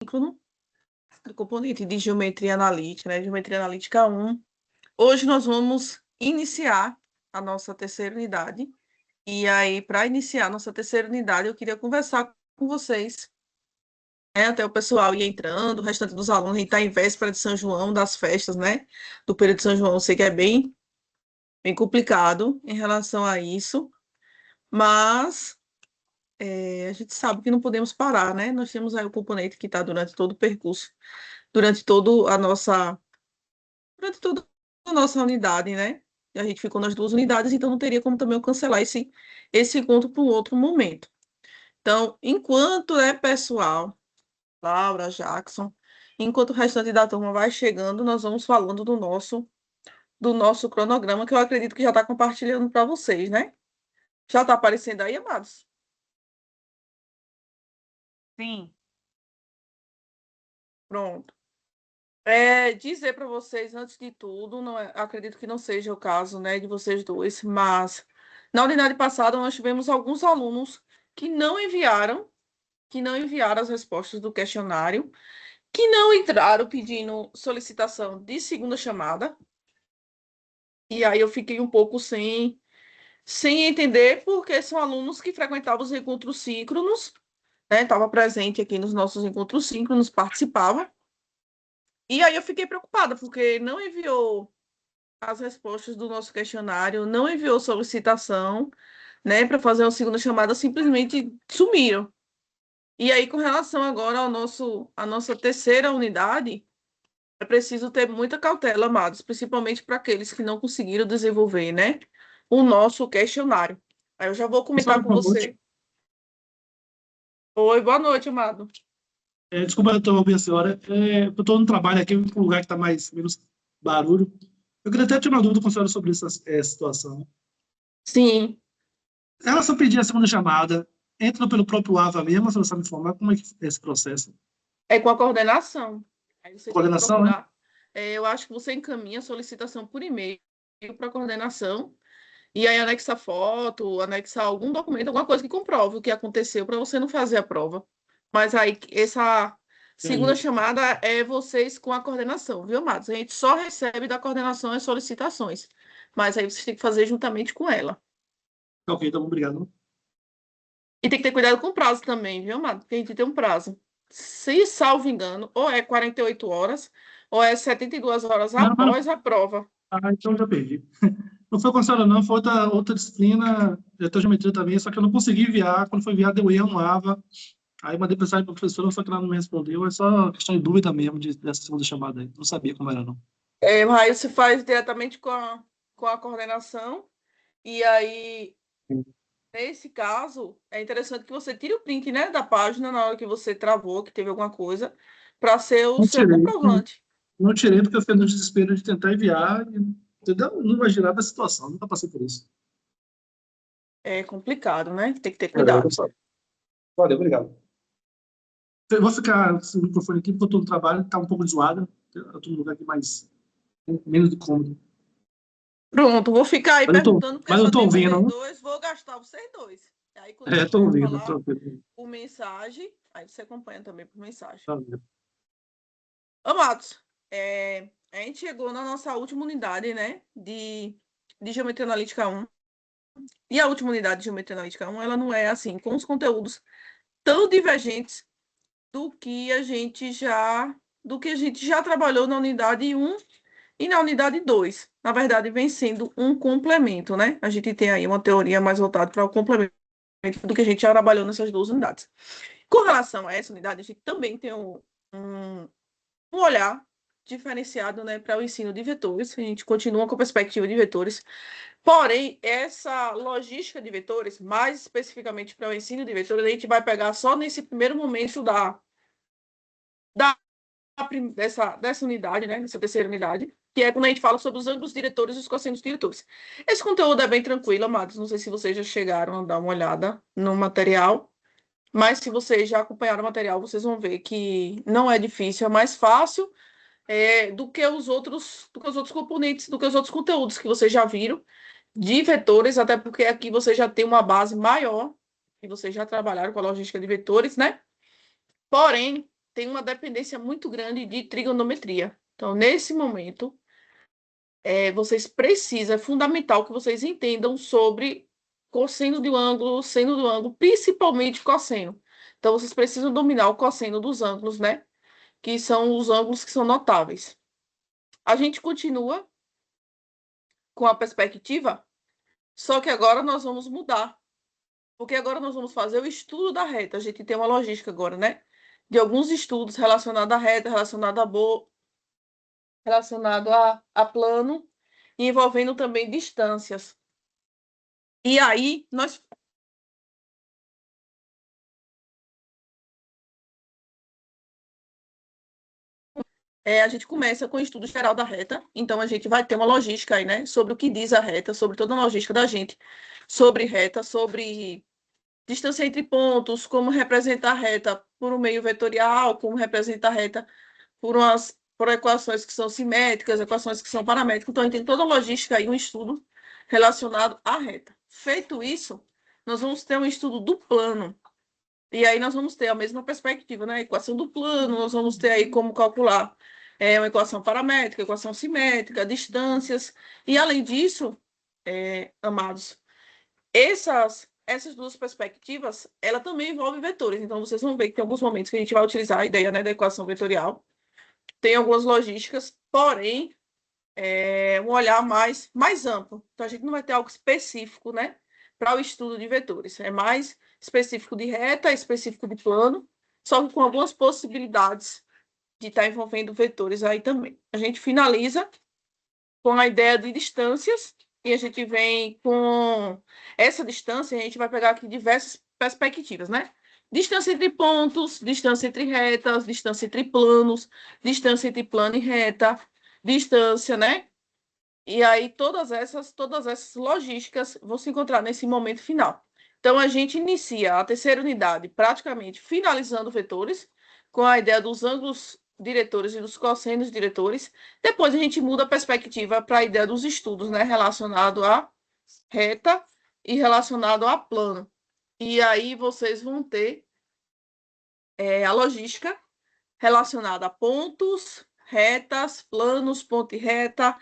síncrono, do componente de geometria analítica, né? Geometria analítica 1. Hoje nós vamos iniciar a nossa terceira unidade. E aí, para iniciar a nossa terceira unidade, eu queria conversar com vocês, né? Até o pessoal ir entrando, o restante dos alunos, a gente está em véspera de São João, das festas, né? Do período de São João, eu sei que é bem complicado em relação a isso, mas a gente sabe que não podemos parar, né? Nós temos aí o componente que está durante todo o percurso, durante toda durante toda a nossa unidade, né? E a gente ficou nas duas unidades, então não teria como também eu cancelar esse encontro para um outro momento. Então, enquanto é pessoal, Laura, Jackson, enquanto o restante da turma vai chegando, nós vamos falando do nosso cronograma, que eu acredito que já está compartilhando para vocês, né? Já está aparecendo aí, amados? Sim. Pronto. Dizer para vocês, antes de tudo, acredito que não seja o caso, né, de vocês dois, mas na unidade passada nós tivemos alguns alunos que não enviaram as respostas do questionário, que não entraram pedindo solicitação de segunda chamada, e aí eu fiquei um pouco sem entender, porque são alunos que frequentavam os encontros síncronos, né, estava presente aqui nos nossos encontros síncronos, participava. E aí eu fiquei preocupada, porque não enviou as respostas do nosso questionário, não enviou solicitação, né, para fazer uma segunda chamada, simplesmente sumiram. E aí, com relação agora à nossa terceira unidade, é preciso ter muita cautela, amados, principalmente para aqueles que não conseguiram desenvolver, né, o nosso questionário. Aí eu já vou comentar com você. Oi, boa noite, amado. Desculpa eu interromper a senhora. Eu estou no trabalho aqui, um lugar que está menos barulho. Eu queria até tirar uma dúvida com a senhora sobre essa situação. Sim. Ela só pedir a segunda chamada, entra pelo próprio AVA mesmo, a senhora sabe informar como é que é esse processo? É com a coordenação. Aí você Coordenação, tem que né? procurar. Eu acho que você encaminha a solicitação por e-mail para a coordenação e aí anexa foto, anexa algum documento, alguma coisa que comprove o que aconteceu para você não fazer a prova. Mas aí essa segunda Entendi. chamada é vocês com a coordenação, viu, Matos? A gente só recebe da coordenação as solicitações, mas aí vocês têm que fazer juntamente com ela. Ok, então obrigado. E tem que ter cuidado com o prazo também, viu, Matos? Porque a gente tem um prazo. Se salvo engano, ou é 48 horas, ou é 72 horas Não, após a prova. então já perdi. Não foi com a senhora, não, foi outra disciplina, de geometria também, só que eu não consegui enviar. Quando foi enviar, deu erro no AVA. Aí mandei mensagem para a professora, só que ela não me respondeu. É só questão de dúvida mesmo dessa segunda chamada aí. Não sabia como era, não. Aí você faz diretamente com a coordenação, e aí, nesse caso, é interessante que você tire o print, né, da página na hora que você travou, que teve alguma coisa, para ser o Não seu tirei. comprovante. Não tirei porque eu fiquei no desespero de tentar enviar. Entendeu? Não imaginava a situação, nunca passei por isso. É complicado, né? Tem que ter cuidado. Valeu, obrigado. Eu vou ficar sem o microfone aqui porque eu estou no trabalho, está um pouco zoado. Eu estou num lugar aqui menos de cômodo. Pronto, vou ficar aí perguntando, porque Mas eu só estou tem ouvindo, vocês não? dois, vou gastar vocês dois. Aí, quando eu Estou for ouvindo, falar estou ouvindo. por mensagem, aí você acompanha também por mensagem. Tá vendo. Amados, a gente chegou na nossa última unidade, né, de Geometria Analítica 1. E a última unidade de Geometria Analítica 1, ela não é assim, com os conteúdos tão divergentes do que a gente já trabalhou na unidade 1 e na unidade 2. Na verdade, vem sendo um complemento, né? A gente tem aí uma teoria mais voltada para o complemento do que a gente já trabalhou nessas duas unidades. Com relação a essa unidade, a gente também tem um olhar diferenciado, né, para o ensino de vetores. A gente continua com a perspectiva de vetores. Porém, essa logística de vetores, mais especificamente para o ensino de vetores, a gente vai pegar só nesse primeiro momento dessa unidade, né, nessa terceira unidade, que é quando a gente fala sobre os ângulos diretores e os cossenos diretores. Esse conteúdo é bem tranquilo, amados. Não sei se vocês já chegaram a dar uma olhada no material, mas se vocês já acompanharam o material, vocês vão ver que não é difícil, é mais fácil do que os outros componentes, do que os outros conteúdos que vocês já viram de vetores, até porque aqui você já tem uma base maior, e vocês já trabalharam com a logística de vetores, né? Porém, tem uma dependência muito grande de trigonometria. Então, nesse momento, vocês precisam, é fundamental que vocês entendam sobre cosseno de um ângulo, seno do ângulo, principalmente cosseno. Então, vocês precisam dominar o cosseno dos ângulos, né? Que são os ângulos que são notáveis. A gente continua com a perspectiva, só que agora nós vamos mudar. Porque agora nós vamos fazer o estudo da reta. A gente tem uma logística agora, né? De alguns estudos relacionados à reta, relacionado a plano, e envolvendo também distâncias. E aí, a gente começa com o estudo geral da reta. Então, a gente vai ter uma logística aí, né? Sobre o que diz a reta, sobre toda a logística da gente, sobre reta, sobre distância entre pontos, como representar a reta por um meio vetorial, como representar a reta por equações que são simétricas, equações que são paramétricas. Então, a gente tem toda a logística aí, um estudo relacionado à reta. Feito isso, nós vamos ter um estudo do plano. E aí nós vamos ter a mesma perspectiva, né? A equação do plano, nós vamos ter aí como calcular uma equação paramétrica, equação simétrica, distâncias. E, além disso, amados, essas duas perspectivas, ela também envolve vetores. Então, vocês vão ver que tem alguns momentos que a gente vai utilizar a ideia, né, da equação vetorial. Tem algumas logísticas, porém, um olhar mais amplo. Então, a gente não vai ter algo específico, né, para o estudo de vetores. É mais específico de reta, específico de plano, só que com algumas possibilidades de estar envolvendo vetores aí também. A gente finaliza com a ideia de distâncias, e a gente vem com essa distância, a gente vai pegar aqui diversas perspectivas, né? Distância entre pontos, distância entre retas, distância entre planos, distância entre plano e reta, distância, né? E aí todas essas logísticas vão se encontrar nesse momento final. Então, a gente inicia a terceira unidade praticamente finalizando vetores, com a ideia dos ângulos diretores e dos cossenos diretores. Depois a gente muda a perspectiva para a ideia dos estudos, né, relacionado à reta e relacionado a plano. E aí vocês vão ter a logística relacionada a pontos, retas, planos, ponto e reta,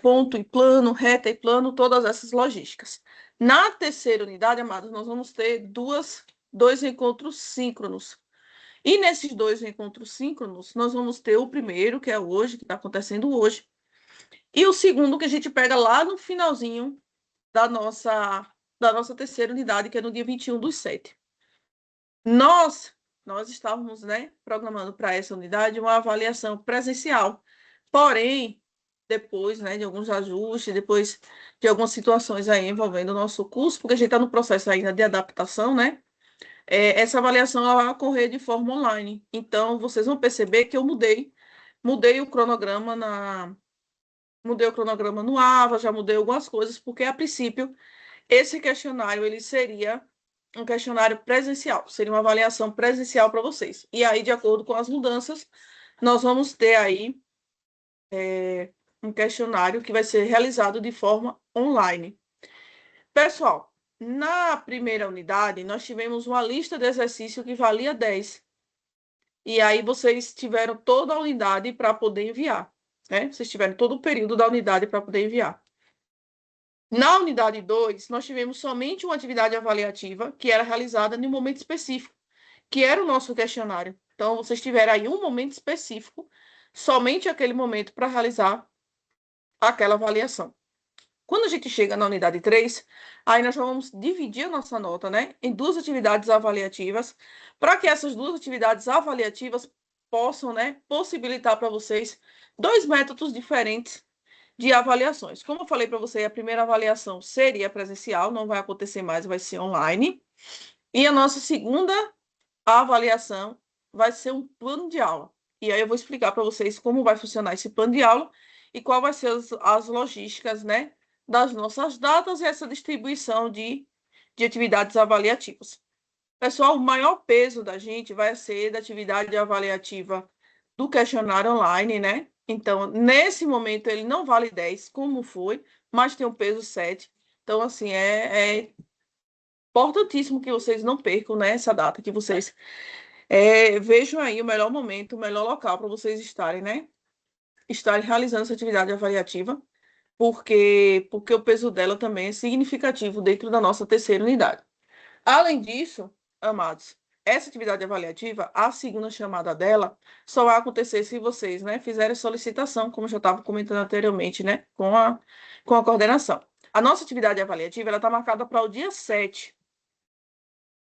ponto e plano, reta e plano, todas essas logísticas. Na terceira unidade, amados, nós vamos ter dois encontros síncronos. E nesses dois encontros síncronos, nós vamos ter o primeiro, que é hoje, que está acontecendo hoje, e o segundo, que a gente pega lá no finalzinho da nossa terceira unidade, que é no dia 21/7. Nós estávamos, né, programando para essa unidade uma avaliação presencial. Porém, depois, né, de alguns ajustes, depois de algumas situações aí envolvendo o nosso curso, porque a gente está no processo ainda de adaptação, né? Essa avaliação ela vai ocorrer de forma online. Então, vocês vão perceber que eu mudei o cronograma no AVA, já mudei algumas coisas, porque a princípio esse questionário ele seria um questionário presencial, seria uma avaliação presencial para vocês. E aí, de acordo com as mudanças, nós vamos ter aí um questionário que vai ser realizado de forma online. Pessoal, na primeira unidade, nós tivemos uma lista de exercício que valia 10. E aí vocês tiveram toda a unidade para poder enviar, né? Vocês tiveram todo o período da unidade para poder enviar. Na unidade 2, nós tivemos somente uma atividade avaliativa que era realizada em um momento específico, que era o nosso questionário. Então, vocês tiveram aí um momento específico, somente aquele momento para realizar aquela avaliação. Quando a gente chega na unidade 3, aí nós vamos dividir a nossa nota, né, em duas atividades avaliativas, para que essas duas atividades avaliativas possam, né, possibilitar para vocês dois métodos diferentes de avaliações. Como eu falei para você, a primeira avaliação seria presencial, não vai acontecer mais, vai ser online. E a nossa segunda avaliação vai ser um plano de aula. E aí eu vou explicar para vocês como vai funcionar esse plano de aula e qual vai ser as logísticas, né, das nossas datas e essa distribuição de atividades avaliativas. Pessoal, o maior peso da gente vai ser da atividade avaliativa do questionário online, né? Então, nesse momento, ele não vale 10, como foi, mas tem um peso 7. Então, assim, é importantíssimo que vocês não percam, né, essa data, que vocês Vejam aí o melhor momento, o melhor local para vocês estarem, né? Estarem realizando essa atividade avaliativa, porque o peso dela também é significativo dentro da nossa terceira unidade. Além disso, amados, essa atividade avaliativa, a segunda chamada dela, só vai acontecer se vocês, né, fizerem solicitação, como eu já estava comentando anteriormente, né, com a coordenação. A nossa atividade avaliativa, ela está marcada para o dia 7.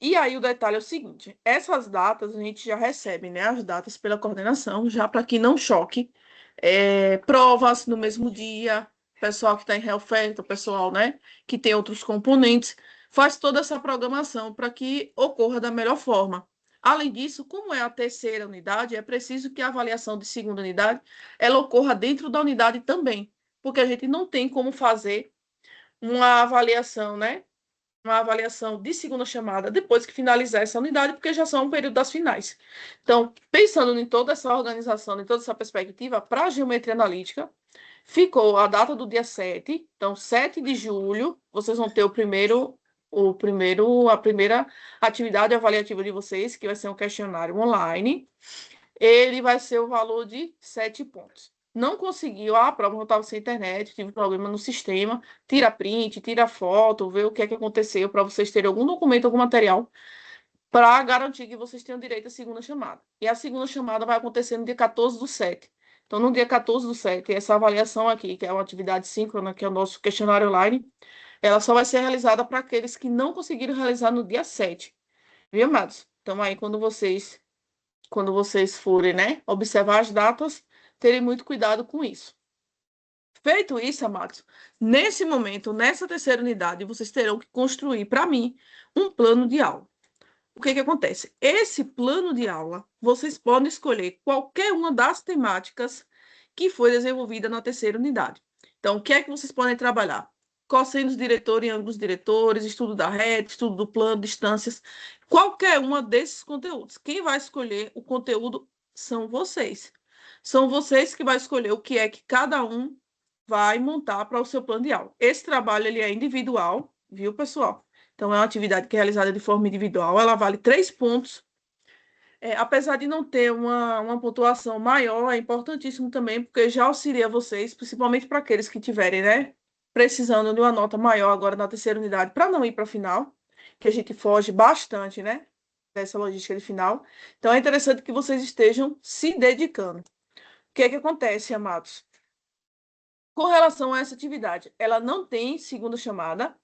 E aí o detalhe é o seguinte, essas datas a gente já recebe, né, as datas pela coordenação, já para que não choque, provas no mesmo dia, pessoal que está em reoferta, o pessoal, né, que tem outros componentes, faz toda essa programação para que ocorra da melhor forma. Além disso, como é a terceira unidade, é preciso que a avaliação de segunda unidade ela ocorra dentro da unidade também, porque a gente não tem como fazer uma avaliação, né, uma avaliação de segunda chamada depois que finalizar essa unidade, porque já são o período das finais. Então, pensando em toda essa organização, em toda essa perspectiva, para a geometria analítica, ficou a data do dia 7. Então, 7 de julho, vocês vão ter a primeira atividade avaliativa de vocês, que vai ser um questionário online. Ele vai ser o valor de 7 pontos. Não conseguiu, a prova não estava sem internet, tive problema no sistema, tira print, tira foto, vê o que é que aconteceu, para vocês terem algum documento, algum material, para garantir que vocês tenham direito à segunda chamada. E a segunda chamada vai acontecer no dia 14/7. Então, no dia 14/7, essa avaliação aqui, que é uma atividade síncrona, que é o nosso questionário online, ela só vai ser realizada para aqueles que não conseguiram realizar no dia 7. Viu, amados? Então, aí, quando vocês forem, né, observar as datas, terem muito cuidado com isso. Feito isso, amados, nesse momento, nessa terceira unidade, vocês terão que construir, para mim, um plano de aula. O que acontece? Esse plano de aula, vocês podem escolher qualquer uma das temáticas que foi desenvolvida na terceira unidade. Então, o que é que vocês podem trabalhar? Cossenos diretor e ângulos diretores, estudo da reta, estudo do plano, distâncias, qualquer uma desses conteúdos. Quem vai escolher o conteúdo são vocês. São vocês que vão escolher o que é que cada um vai montar para o seu plano de aula. Esse trabalho ele é individual, viu, pessoal? Então, é uma atividade que é realizada de forma individual, ela vale 3 pontos. Apesar de não ter uma pontuação maior, é importantíssimo também, porque já auxilia vocês, principalmente para aqueles que tiverem, né, precisando de uma nota maior agora na terceira unidade, para não ir para a final, que a gente foge bastante, né, dessa logística de final. Então, é interessante que vocês estejam se dedicando. O que é que acontece, amados? Com relação a essa atividade, ela não tem segunda chamada,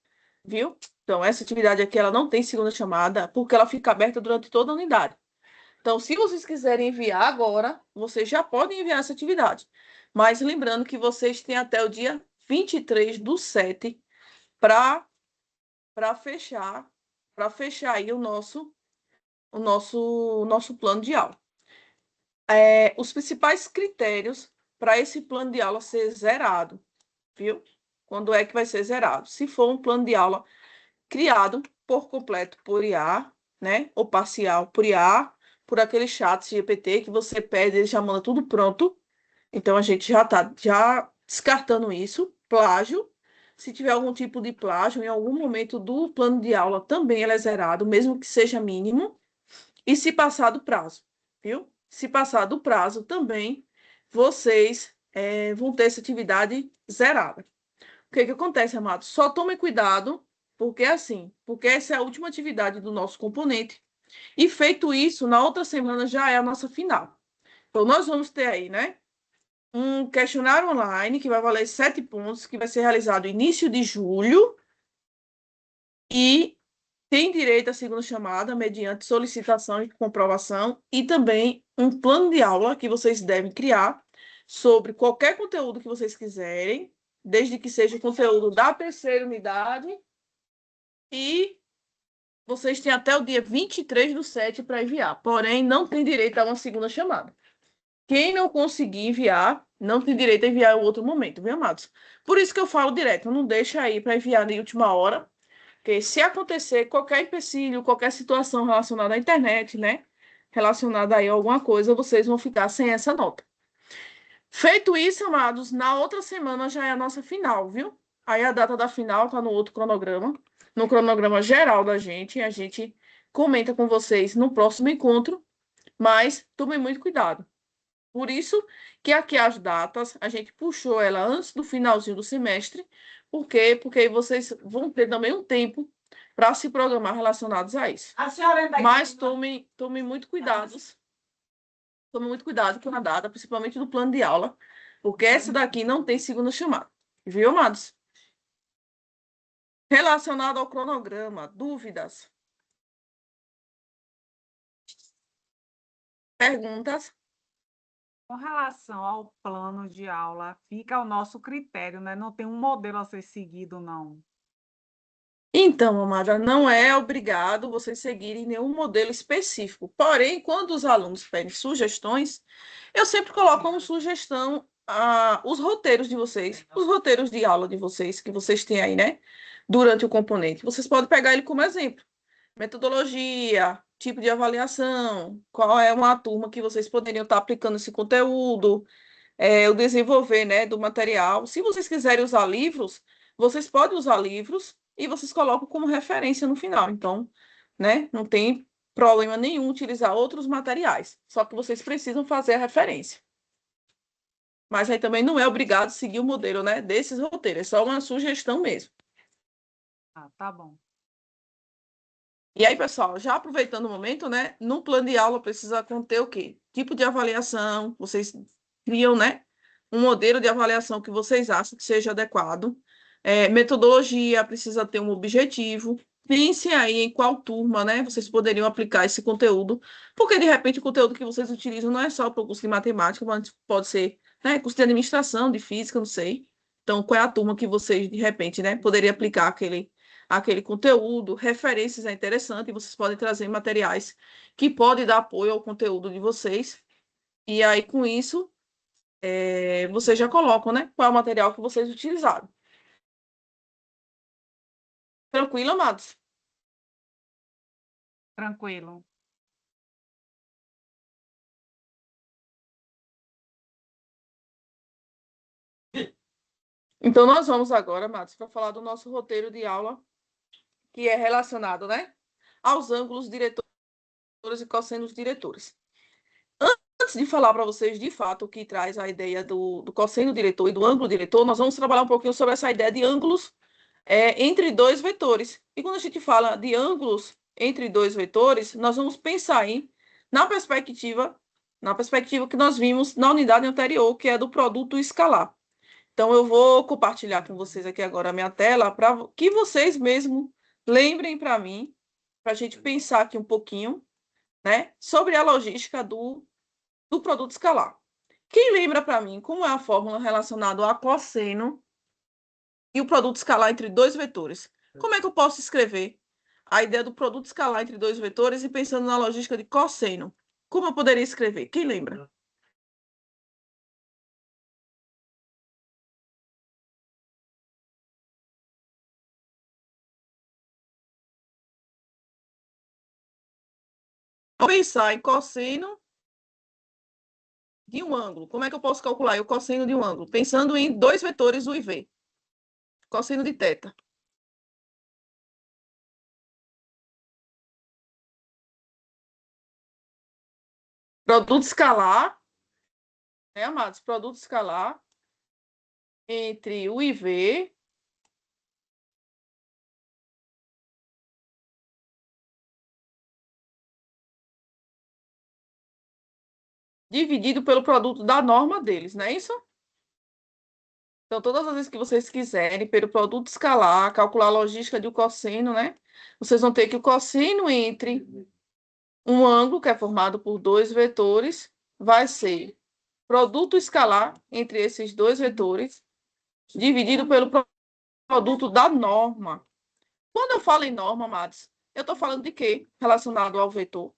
viu? Então, essa atividade aqui, ela não tem segunda chamada, porque ela fica aberta durante toda a unidade. Então, se vocês quiserem enviar agora, vocês já podem enviar essa atividade. Mas lembrando que vocês têm até o dia 23/7 para fechar aí o nosso plano de aula. Os principais critérios para esse plano de aula ser zerado, viu? Quando é que vai ser zerado? Se for um plano de aula criado por completo por IA, né? Ou parcial por IA, por aquele chat GPT que você pede, ele já manda tudo pronto. Então, a gente já está descartando isso. Plágio. Se tiver algum tipo de plágio, em algum momento do plano de aula, também ele é zerado, mesmo que seja mínimo. E se passar do prazo, viu? Se passar do prazo também, vocês vão ter essa atividade zerada. O que acontece, amados? Só tome cuidado, porque essa é a última atividade do nosso componente. E feito isso, na outra semana já é a nossa final. Então, nós vamos ter aí, né? Um questionário online que vai valer 7 pontos, que vai ser realizado no início de julho. E tem direito à segunda chamada mediante solicitação de comprovação e também um plano de aula que vocês devem criar sobre qualquer conteúdo que vocês quiserem, desde que seja conteúdo da terceira unidade, e vocês têm até o dia 23/7 para enviar, porém não tem direito a uma segunda chamada. Quem não conseguir enviar, não tem direito a enviar em outro momento, viu, amados? Por isso que eu falo direto, não deixa aí para enviar na última hora, porque se acontecer qualquer empecilho, qualquer situação relacionada à internet, né? Relacionada aí a alguma coisa, vocês vão ficar sem essa nota. Feito isso, amados, na outra semana já é a nossa final, viu? Aí a data da final tá no outro cronograma, no cronograma geral da gente, a gente comenta com vocês no próximo encontro. Mas tomem muito cuidado. Por isso que aqui as datas, a gente puxou ela antes do finalzinho do semestre. Por quê? Porque aí vocês vão ter também um tempo para se programar relacionados a isso. Mas tomem muito cuidados. Tomem muito cuidado com a data, principalmente no plano de aula, porque essa daqui não tem segunda chamada. Viu, amados? Relacionado ao cronograma, dúvidas? Perguntas? Com relação ao plano de aula, fica ao nosso critério, né? Não tem um modelo a ser seguido, não. Então, amada, não é obrigado vocês seguirem nenhum modelo específico. Porém, quando os alunos pedem sugestões, eu sempre coloco como sugestão os roteiros de vocês, os roteiros de aula de vocês, que vocês têm aí, né? Durante o componente. Vocês podem pegar ele como exemplo. Metodologia, tipo de avaliação, qual é uma turma que vocês poderiam estar aplicando esse conteúdo, o desenvolver, né, do material. Se vocês quiserem usar livros, vocês podem usar livros e vocês colocam como referência no final. Então, né, não tem problema nenhum utilizar outros materiais, só que vocês precisam fazer a referência. Mas aí também não é obrigado seguir o modelo, né, desses roteiros, é só uma sugestão mesmo. Ah, tá bom. E aí, pessoal, já aproveitando o momento, né, no plano de aula precisa conter o quê? Tipo de avaliação, vocês criam, né, um modelo de avaliação que vocês acham que seja adequado. Metodologia, precisa ter um objetivo. Pensem aí em qual turma, né, vocês poderiam aplicar esse conteúdo, porque de repente o conteúdo que vocês utilizam não é só para o curso de matemática, mas pode ser, né, curso de administração, de física, não sei. Então, qual é a turma que vocês, de repente, né, poderiam aplicar aquele conteúdo? Referências é interessante, vocês podem trazer materiais que podem dar apoio ao conteúdo de vocês. E aí, com isso, vocês já colocam, né, qual é o material que vocês utilizaram. Tranquilo, amados? Tranquilo. Então, nós vamos agora, amados, para falar do nosso roteiro de aula, que é relacionado, né, aos ângulos diretores e cossenos diretores. Antes de falar para vocês, de fato, o que traz a ideia do cosseno diretor e do ângulo diretor, nós vamos trabalhar um pouquinho sobre essa ideia de ângulos entre dois vetores. E quando a gente fala de ângulos entre dois vetores, nós vamos pensar aí na perspectiva que nós vimos na unidade anterior, que é do produto escalar. Então, eu vou compartilhar com vocês aqui agora a minha tela para que vocês mesmos lembrem para mim, para a gente pensar aqui um pouquinho, né, sobre a logística do produto escalar. Quem lembra para mim como é a fórmula relacionada a cosseno e o produto escalar entre dois vetores? Como é que eu posso escrever a ideia do produto escalar entre dois vetores e pensando na logística de cosseno? Como eu poderia escrever? Quem lembra? Vou pensar em cosseno de um ângulo. Como é que eu posso calcular o cosseno de um ângulo? Pensando em dois vetores U e V. Cosseno de θ. Produto escalar, né, amados? Produto escalar entre U e V dividido pelo produto da norma deles, não é isso? Então, todas as vezes que vocês quiserem, pelo produto escalar, calcular a logística de um cosseno, né? Vocês vão ter que o cosseno entre um ângulo, que é formado por dois vetores, vai ser produto escalar entre esses dois vetores, dividido pelo produto da norma. Quando eu falo em norma, amados, eu estou falando de quê relacionado ao vetor?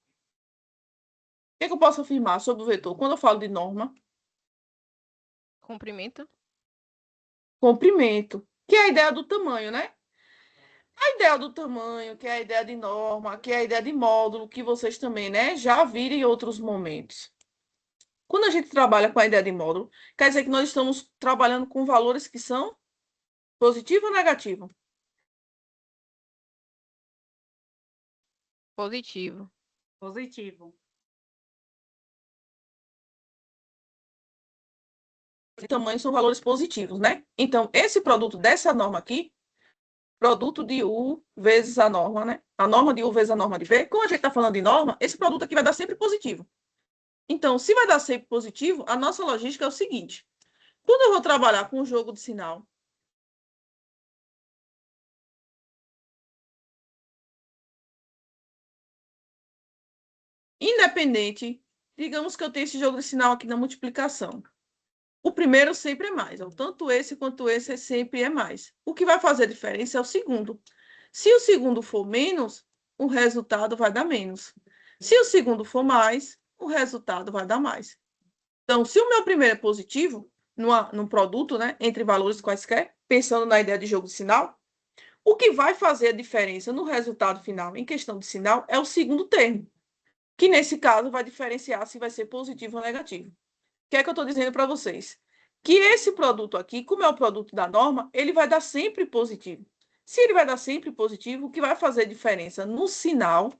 O que eu posso afirmar sobre o vetor? Quando eu falo de norma, Comprimento. comprimento, que é a ideia do tamanho, né? A ideia do tamanho, que é a ideia de norma, que é a ideia de módulo, que vocês também, né, já viram em outros momentos. Quando a gente trabalha com a ideia de módulo, quer dizer que nós estamos trabalhando com valores que são positivo ou negativo? Positivo. Positivo. de tamanho são valores positivos, né? Então, esse produto dessa norma aqui, produto de U vezes a norma, né? A norma de U vezes a norma de V, como a gente está falando de norma, esse produto aqui vai dar sempre positivo. Então, se vai dar sempre positivo, a nossa logística é o seguinte. Quando eu vou trabalhar com um jogo de sinal, independente, digamos que eu tenho esse jogo de sinal aqui na multiplicação. O primeiro sempre é mais. Tanto esse quanto esse sempre é mais. O que vai fazer a diferença é o segundo. Se o segundo for menos, o resultado vai dar menos. Se o segundo for mais, o resultado vai dar mais. Então, se o meu primeiro é positivo, num produto, né, entre valores quaisquer, pensando na ideia de jogo de sinal, o que vai fazer a diferença no resultado final, em questão de sinal, é o segundo termo, que nesse caso vai diferenciar se vai ser positivo ou negativo. O que é que eu estou dizendo para vocês? Que esse produto aqui, como é o produto da norma, ele vai dar sempre positivo. Se ele vai dar sempre positivo, o que vai fazer diferença no sinal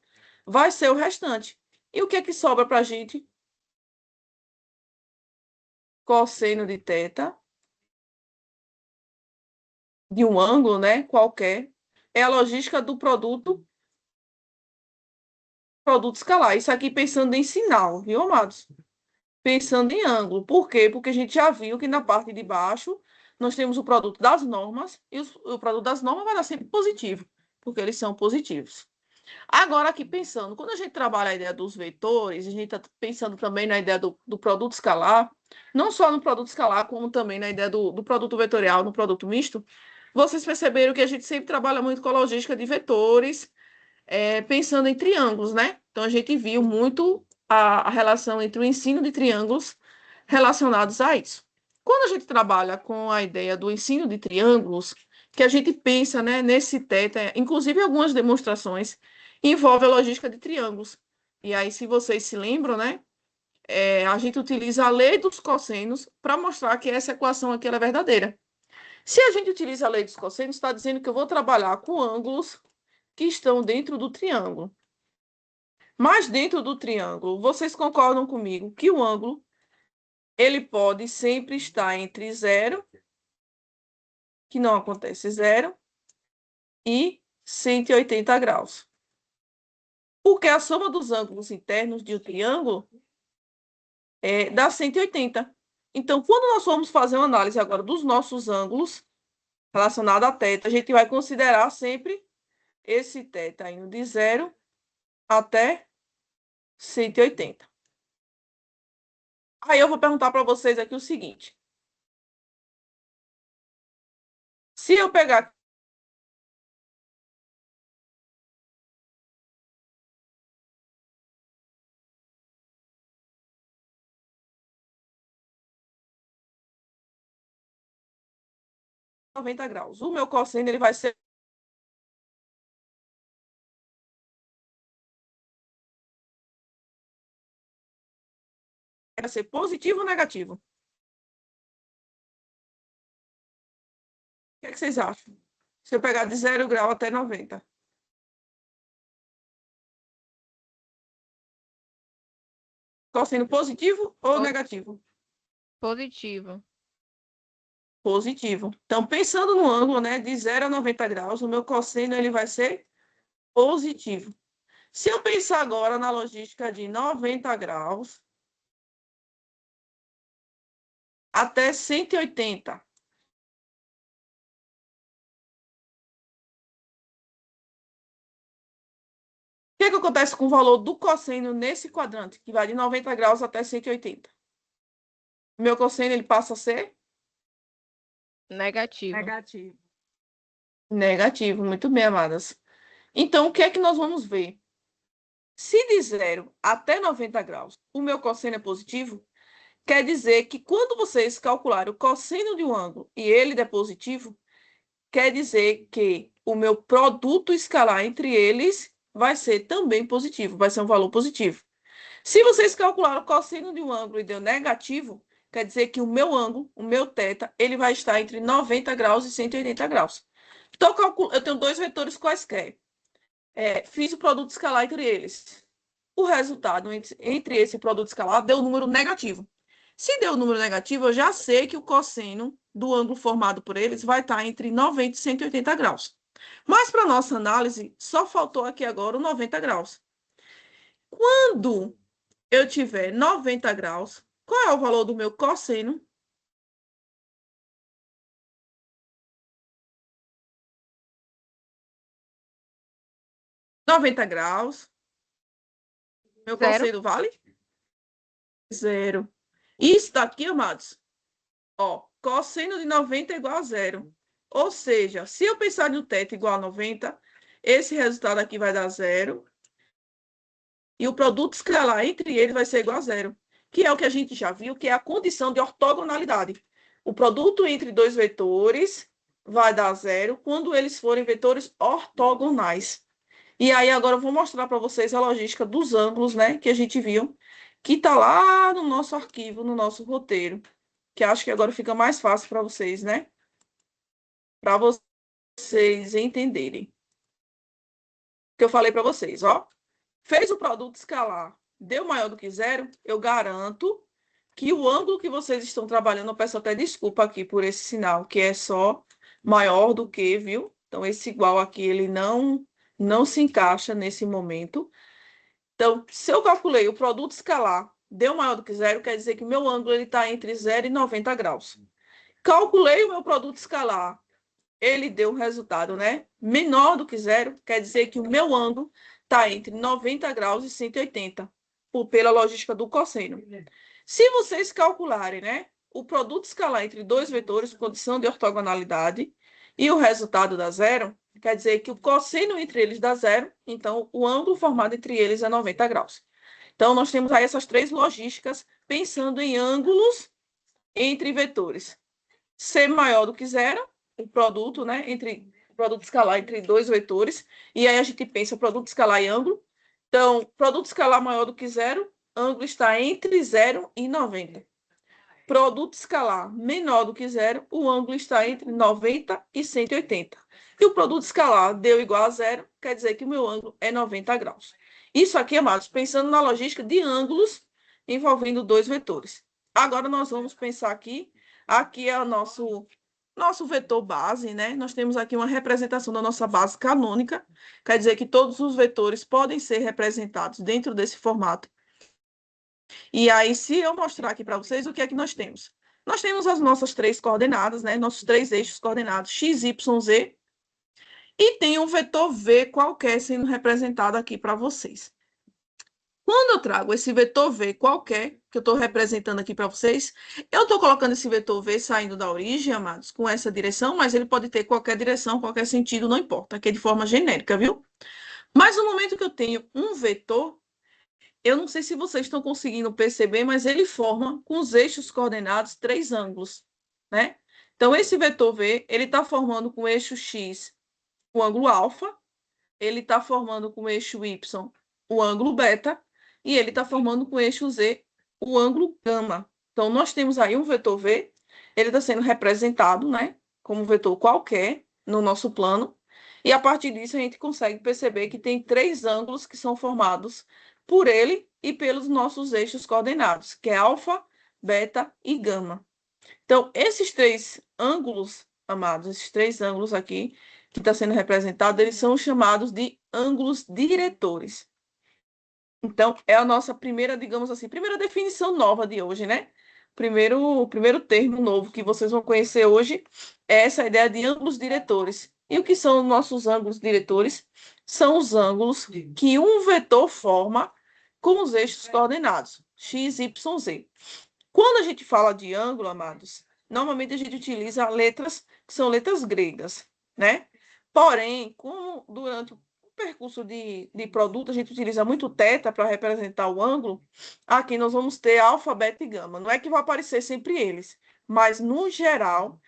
vai ser o restante. E o que é que sobra para a gente? Cosseno de θ de um ângulo, né, qualquer, é a logística do produto escalar. Isso aqui pensando em sinal, viu, amados? Pensando em ângulo. Por quê? Porque a gente já viu que na parte de baixo nós temos o produto das normas e o produto das normas vai dar sempre positivo, porque eles são positivos. Agora, aqui pensando, quando a gente trabalha a ideia dos vetores, a gente está pensando também na ideia do produto escalar, não só no produto escalar, como também na ideia do produto vetorial, no produto misto, vocês perceberam que a gente sempre trabalha muito com a logística de vetores, pensando em triângulos, né? Então, a gente viu muito a relação entre o ensino de triângulos relacionados a isso. Quando a gente trabalha com a ideia do ensino de triângulos, que a gente pensa, né, nesse θ, inclusive algumas demonstrações, envolve a logística de triângulos. E aí, se vocês se lembram, né, a gente utiliza a lei dos cossenos para mostrar que essa equação aqui ela é verdadeira. Se a gente utiliza a lei dos cossenos, está dizendo que eu vou trabalhar com ângulos que estão dentro do triângulo. Mas dentro do triângulo, vocês concordam comigo que o ângulo ele pode sempre estar entre 0, que não acontece 0, e 180 graus. Porque a soma dos ângulos internos de um triângulo dá 180. Então, quando nós formos fazer uma análise agora dos nossos ângulos relacionados a θ, a gente vai considerar sempre esse θ indo de 0 até 180. Aí eu vou perguntar para vocês aqui o seguinte. Se eu pegar noventa graus, o meu cosseno ele vai ser positivo ou negativo? O que vocês acham? Se eu pegar de 0 grau até 90. Cosseno positivo ou negativo? Positivo. Positivo. Então, pensando no ângulo, né, de 0 a 90 graus, o meu cosseno ele vai ser positivo. Se eu pensar agora na logística de 90 graus até 180. O que acontece com o valor do cosseno nesse quadrante, que vai de 90 graus até 180? O meu cosseno ele passa a ser Negativo. Negativo. negativo. Muito bem, amadas. Então, o que é que nós vamos ver? Se de 0 até 90 graus o meu cosseno é positivo, quer dizer que quando vocês calcularem o cosseno de um ângulo e ele der positivo, quer dizer que o meu produto escalar entre eles vai ser também positivo, vai ser um valor positivo. Se vocês calcularam o cosseno de um ângulo e deu negativo, quer dizer que o meu ângulo, o meu θ, ele vai estar entre 90 graus e 180 graus. Então, eu tenho dois vetores quaisquer. Fiz o produto escalar entre eles. O resultado entre esse produto escalar deu um número negativo. Se deu número negativo, eu já sei que o cosseno do ângulo formado por eles vai estar entre 90 e 180 graus. Mas para nossa análise, só faltou aqui agora o 90 graus. Quando eu tiver 90 graus, qual é o valor do meu cosseno? ...90 graus. Meu Zero. cosseno vale? Zero. Isso daqui, amados, ó, cosseno de 90 é igual a zero. Ou seja, se eu pensar no teto igual a 90, esse resultado aqui vai dar zero. E o produto escalar entre eles vai ser igual a zero, que é o que a gente já viu, que é a condição de ortogonalidade. O produto entre dois vetores vai dar zero quando eles forem vetores ortogonais. E aí agora eu vou mostrar para vocês a logística dos ângulos, né, que a gente viu, que está lá no nosso arquivo, no nosso roteiro, que acho que agora fica mais fácil para vocês, né? Para vocês entenderem. O que eu falei para vocês, ó. Fez o produto escalar, deu maior do que zero, eu garanto que o ângulo que vocês estão trabalhando, eu peço até desculpa aqui por esse sinal, que é só maior do que, viu? Então, esse igual aqui, ele não se encaixa nesse momento. Então, se eu calculei o produto escalar, deu maior do que zero, quer dizer que o meu ângulo está entre 0 e 90 graus. Calculei o meu produto escalar, ele deu um resultado, né, menor do que zero, quer dizer que o meu ângulo está entre 90 graus e 180, pela logística do cosseno. Se vocês calcularem, né, o produto escalar entre dois vetores, condição de ortogonalidade, e o resultado dá zero, quer dizer que o cosseno entre eles dá zero, então o ângulo formado entre eles é 90 graus. Então, nós temos aí essas três logísticas pensando em ângulos entre vetores. Ser maior do que zero, o produto, né, entre o produto escalar entre dois vetores, e aí a gente pensa produto escalar e ângulo. Então, produto escalar maior do que zero, ângulo está entre 0 e 90. Produto escalar menor do que zero, o ângulo está entre 90 e 180. E o produto escalar deu igual a zero, quer dizer que o meu ângulo é 90 graus. Isso aqui, amados, pensando na logística de ângulos envolvendo dois vetores. Agora nós vamos pensar aqui é o nosso vetor base, né? Nós temos aqui uma representação da nossa base canônica, quer dizer que todos os vetores podem ser representados dentro desse formato. E aí, se eu mostrar aqui para vocês, o que é que nós temos? Nós temos as nossas três coordenadas, né? Nossos três eixos coordenados, x, y, z, e tem um vetor v qualquer sendo representado aqui para vocês. Quando eu trago esse vetor v qualquer, que eu estou representando aqui para vocês, eu estou colocando esse vetor v saindo da origem, amados, com essa direção, mas ele pode ter qualquer direção, qualquer sentido, não importa, aqui é de forma genérica, viu? Mas no momento que eu tenho um vetor, eu não sei se vocês estão conseguindo perceber, mas ele forma, com os eixos coordenados, três ângulos, né? Então, esse vetor v, ele está formando com o eixo x o ângulo alfa, ele está formando com o eixo y o ângulo beta, e ele está formando com o eixo z o ângulo gama. Então, nós temos aí um vetor v, ele está sendo representado, né, como um vetor qualquer no nosso plano, e a partir disso a gente consegue perceber que tem três ângulos que são formados por ele e pelos nossos eixos coordenados, que é alfa, beta e gama. Então, esses três ângulos, amados, esses três ângulos aqui, que está sendo representado, eles são chamados de ângulos diretores. Então, é a nossa primeira, digamos assim, primeira definição nova de hoje, né? Primeiro termo novo que vocês vão conhecer hoje é essa ideia de ângulos diretores. E o que são os nossos ângulos diretores? São os ângulos que um vetor forma com os eixos coordenados, x, y, z. Quando a gente fala de ângulo, amados, normalmente a gente utiliza letras que são letras gregas, né? Porém, como durante o percurso de produto a gente utiliza muito θ para representar o ângulo, aqui nós vamos ter alfa, beta e gama. Não é que vai aparecer sempre eles, mas no geral,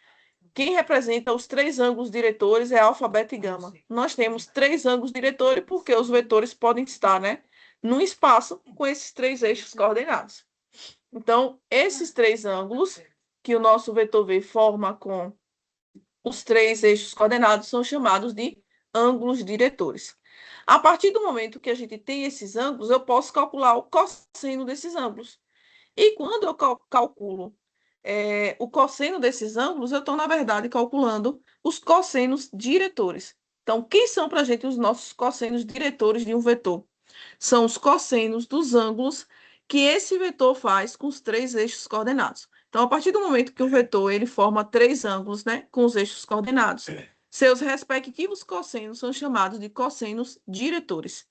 quem representa os três ângulos diretores é alfa, beta e gama. Nós temos três ângulos diretores porque os vetores podem estar, né, num espaço com esses três eixos coordenados. Então, esses três ângulos que o nosso vetor v forma com os três eixos coordenados são chamados de ângulos diretores. A partir do momento que a gente tem esses ângulos, eu posso calcular o cosseno desses ângulos. E quando eu calculo o cosseno desses ângulos, eu estou, na verdade, calculando os cossenos diretores. Então, quem são para a gente os nossos cossenos diretores de um vetor? São os cossenos dos ângulos que esse vetor faz com os três eixos coordenados. Então, a partir do momento que o vetor ele forma três ângulos, né, com os eixos coordenados, seus respectivos cossenos são chamados de cossenos diretores.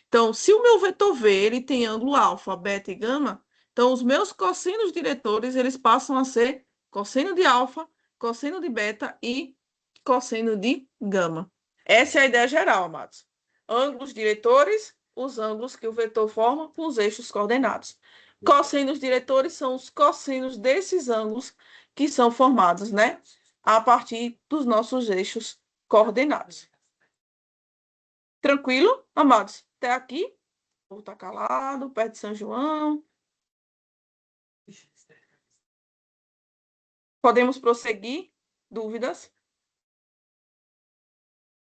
Então, se o meu vetor V ele tem ângulo alfa, beta e gama, então os meus cossenos diretores eles passam a ser cosseno de alfa, cosseno de beta e cosseno de gama. Essa é a ideia geral, amados. Ângulos diretores, os ângulos que o vetor forma com os eixos coordenados. Cossenos diretores são os cossenos desses ângulos que são formados, né, a partir dos nossos eixos coordenados. Tranquilo, amados? Até aqui? O povo está calado, perto de São João. Podemos prosseguir? Dúvidas?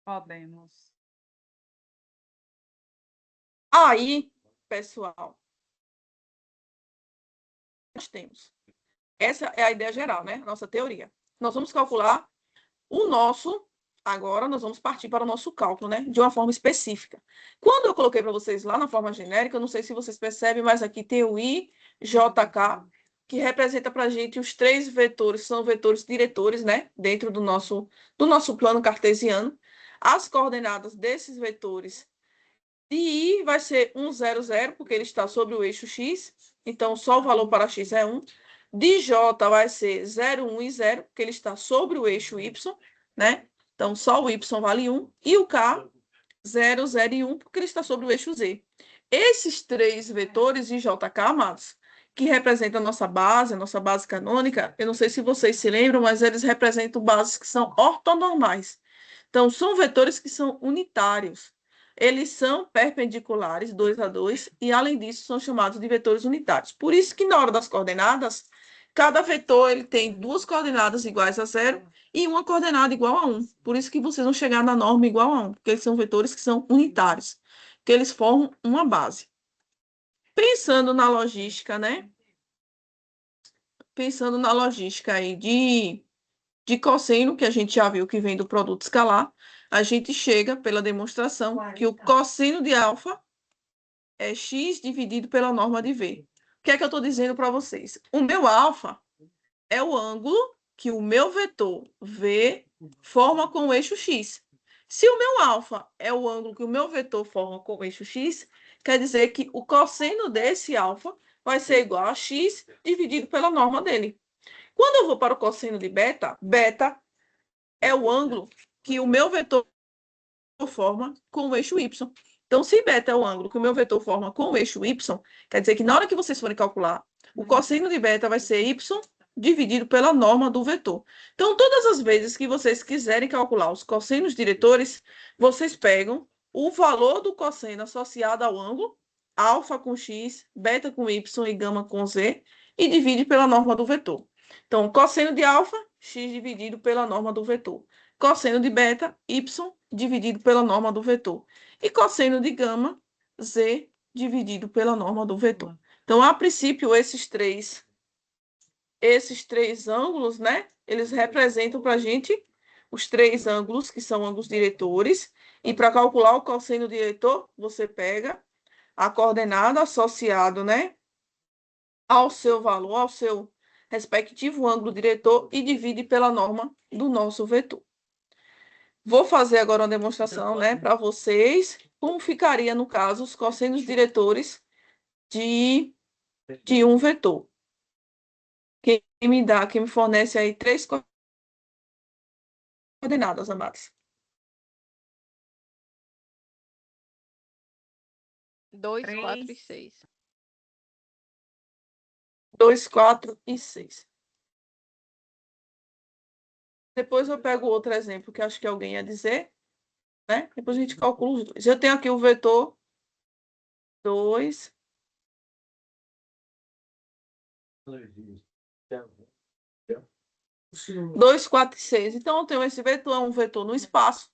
Podemos. Aí, pessoal, nós temos. Essa é a ideia geral, né? Nossa teoria. Nós vamos calcular o nosso. Agora, nós vamos partir para o nosso cálculo, né? De uma forma específica. Quando eu coloquei para vocês lá na forma genérica, eu não sei se vocês percebem, mas aqui tem o I, J, K, que representa para a gente os três vetores, são vetores diretores, né? Dentro do nosso plano cartesiano. As coordenadas desses vetores de I vai ser 1, 0, 0, porque ele está sobre o eixo X. Então, só o valor para X é 1. De J vai ser 0, 1 e 0, porque ele está sobre o eixo Y, né? Então, só o Y vale 1. E o K, 0, 0 e 1, porque ele está sobre o eixo Z. Esses três vetores de JK, amados, que representam a nossa base canônica, eu não sei se vocês se lembram, mas eles representam bases que são ortonormais. Então, são vetores que são unitários. Eles são perpendiculares, 2 a 2, e, além disso, são chamados de vetores unitários. Por isso que, na hora das coordenadas, cada vetor ele tem duas coordenadas iguais a 0 e uma coordenada igual a 1. Por isso que vocês vão chegar na norma igual a 1, porque eles são vetores que são unitários, que eles formam uma base. Pensando na logística, né? Pensando na logística aí de cosseno, que a gente já viu que vem do produto escalar, a gente chega pela demonstração que o cosseno de alfa é x dividido pela norma de V. O que é que eu estou dizendo para vocês? O meu alfa é o ângulo que o meu vetor V forma com o eixo X. Se o meu alfa é o ângulo que o meu vetor forma com o eixo X, quer dizer que o cosseno desse alfa vai ser igual a x dividido pela norma dele. Quando eu vou para o cosseno de beta, beta é o ângulo que o meu vetor forma com o eixo y. Então, se beta é o ângulo que o meu vetor forma com o eixo y, quer dizer que na hora que vocês forem calcular, o cosseno de beta vai ser y dividido pela norma do vetor. Então, todas as vezes que vocês quiserem calcular os cossenos diretores, vocês pegam o valor do cosseno associado ao ângulo, alfa com x, beta com y e gama com z, e divide pela norma do vetor. Então, cosseno de alfa, x dividido pela norma do vetor. Cosseno de beta, y dividido pela norma do vetor. E cosseno de gama, z dividido pela norma do vetor. Então, a princípio, esses três ângulos, né? Eles representam para a gente os três ângulos, que são ângulos diretores. E para calcular o cosseno diretor, você pega a coordenada associado, né, ao seu valor, ao seu respectivo ângulo diretor e divide pela norma do nosso vetor. Vou fazer agora uma demonstração, né, para vocês, como ficaria, no caso, os cossenos diretores de um vetor. Quem me fornece aí três coordenadas, amados. 2, 4 e 6. 2, 4 e 6. Depois eu pego outro exemplo que acho que alguém ia dizer, né? Depois a gente calcula os dois. Eu tenho aqui o vetor 2. 2, 4 e 6. Então, eu tenho esse vetor, é um vetor no espaço.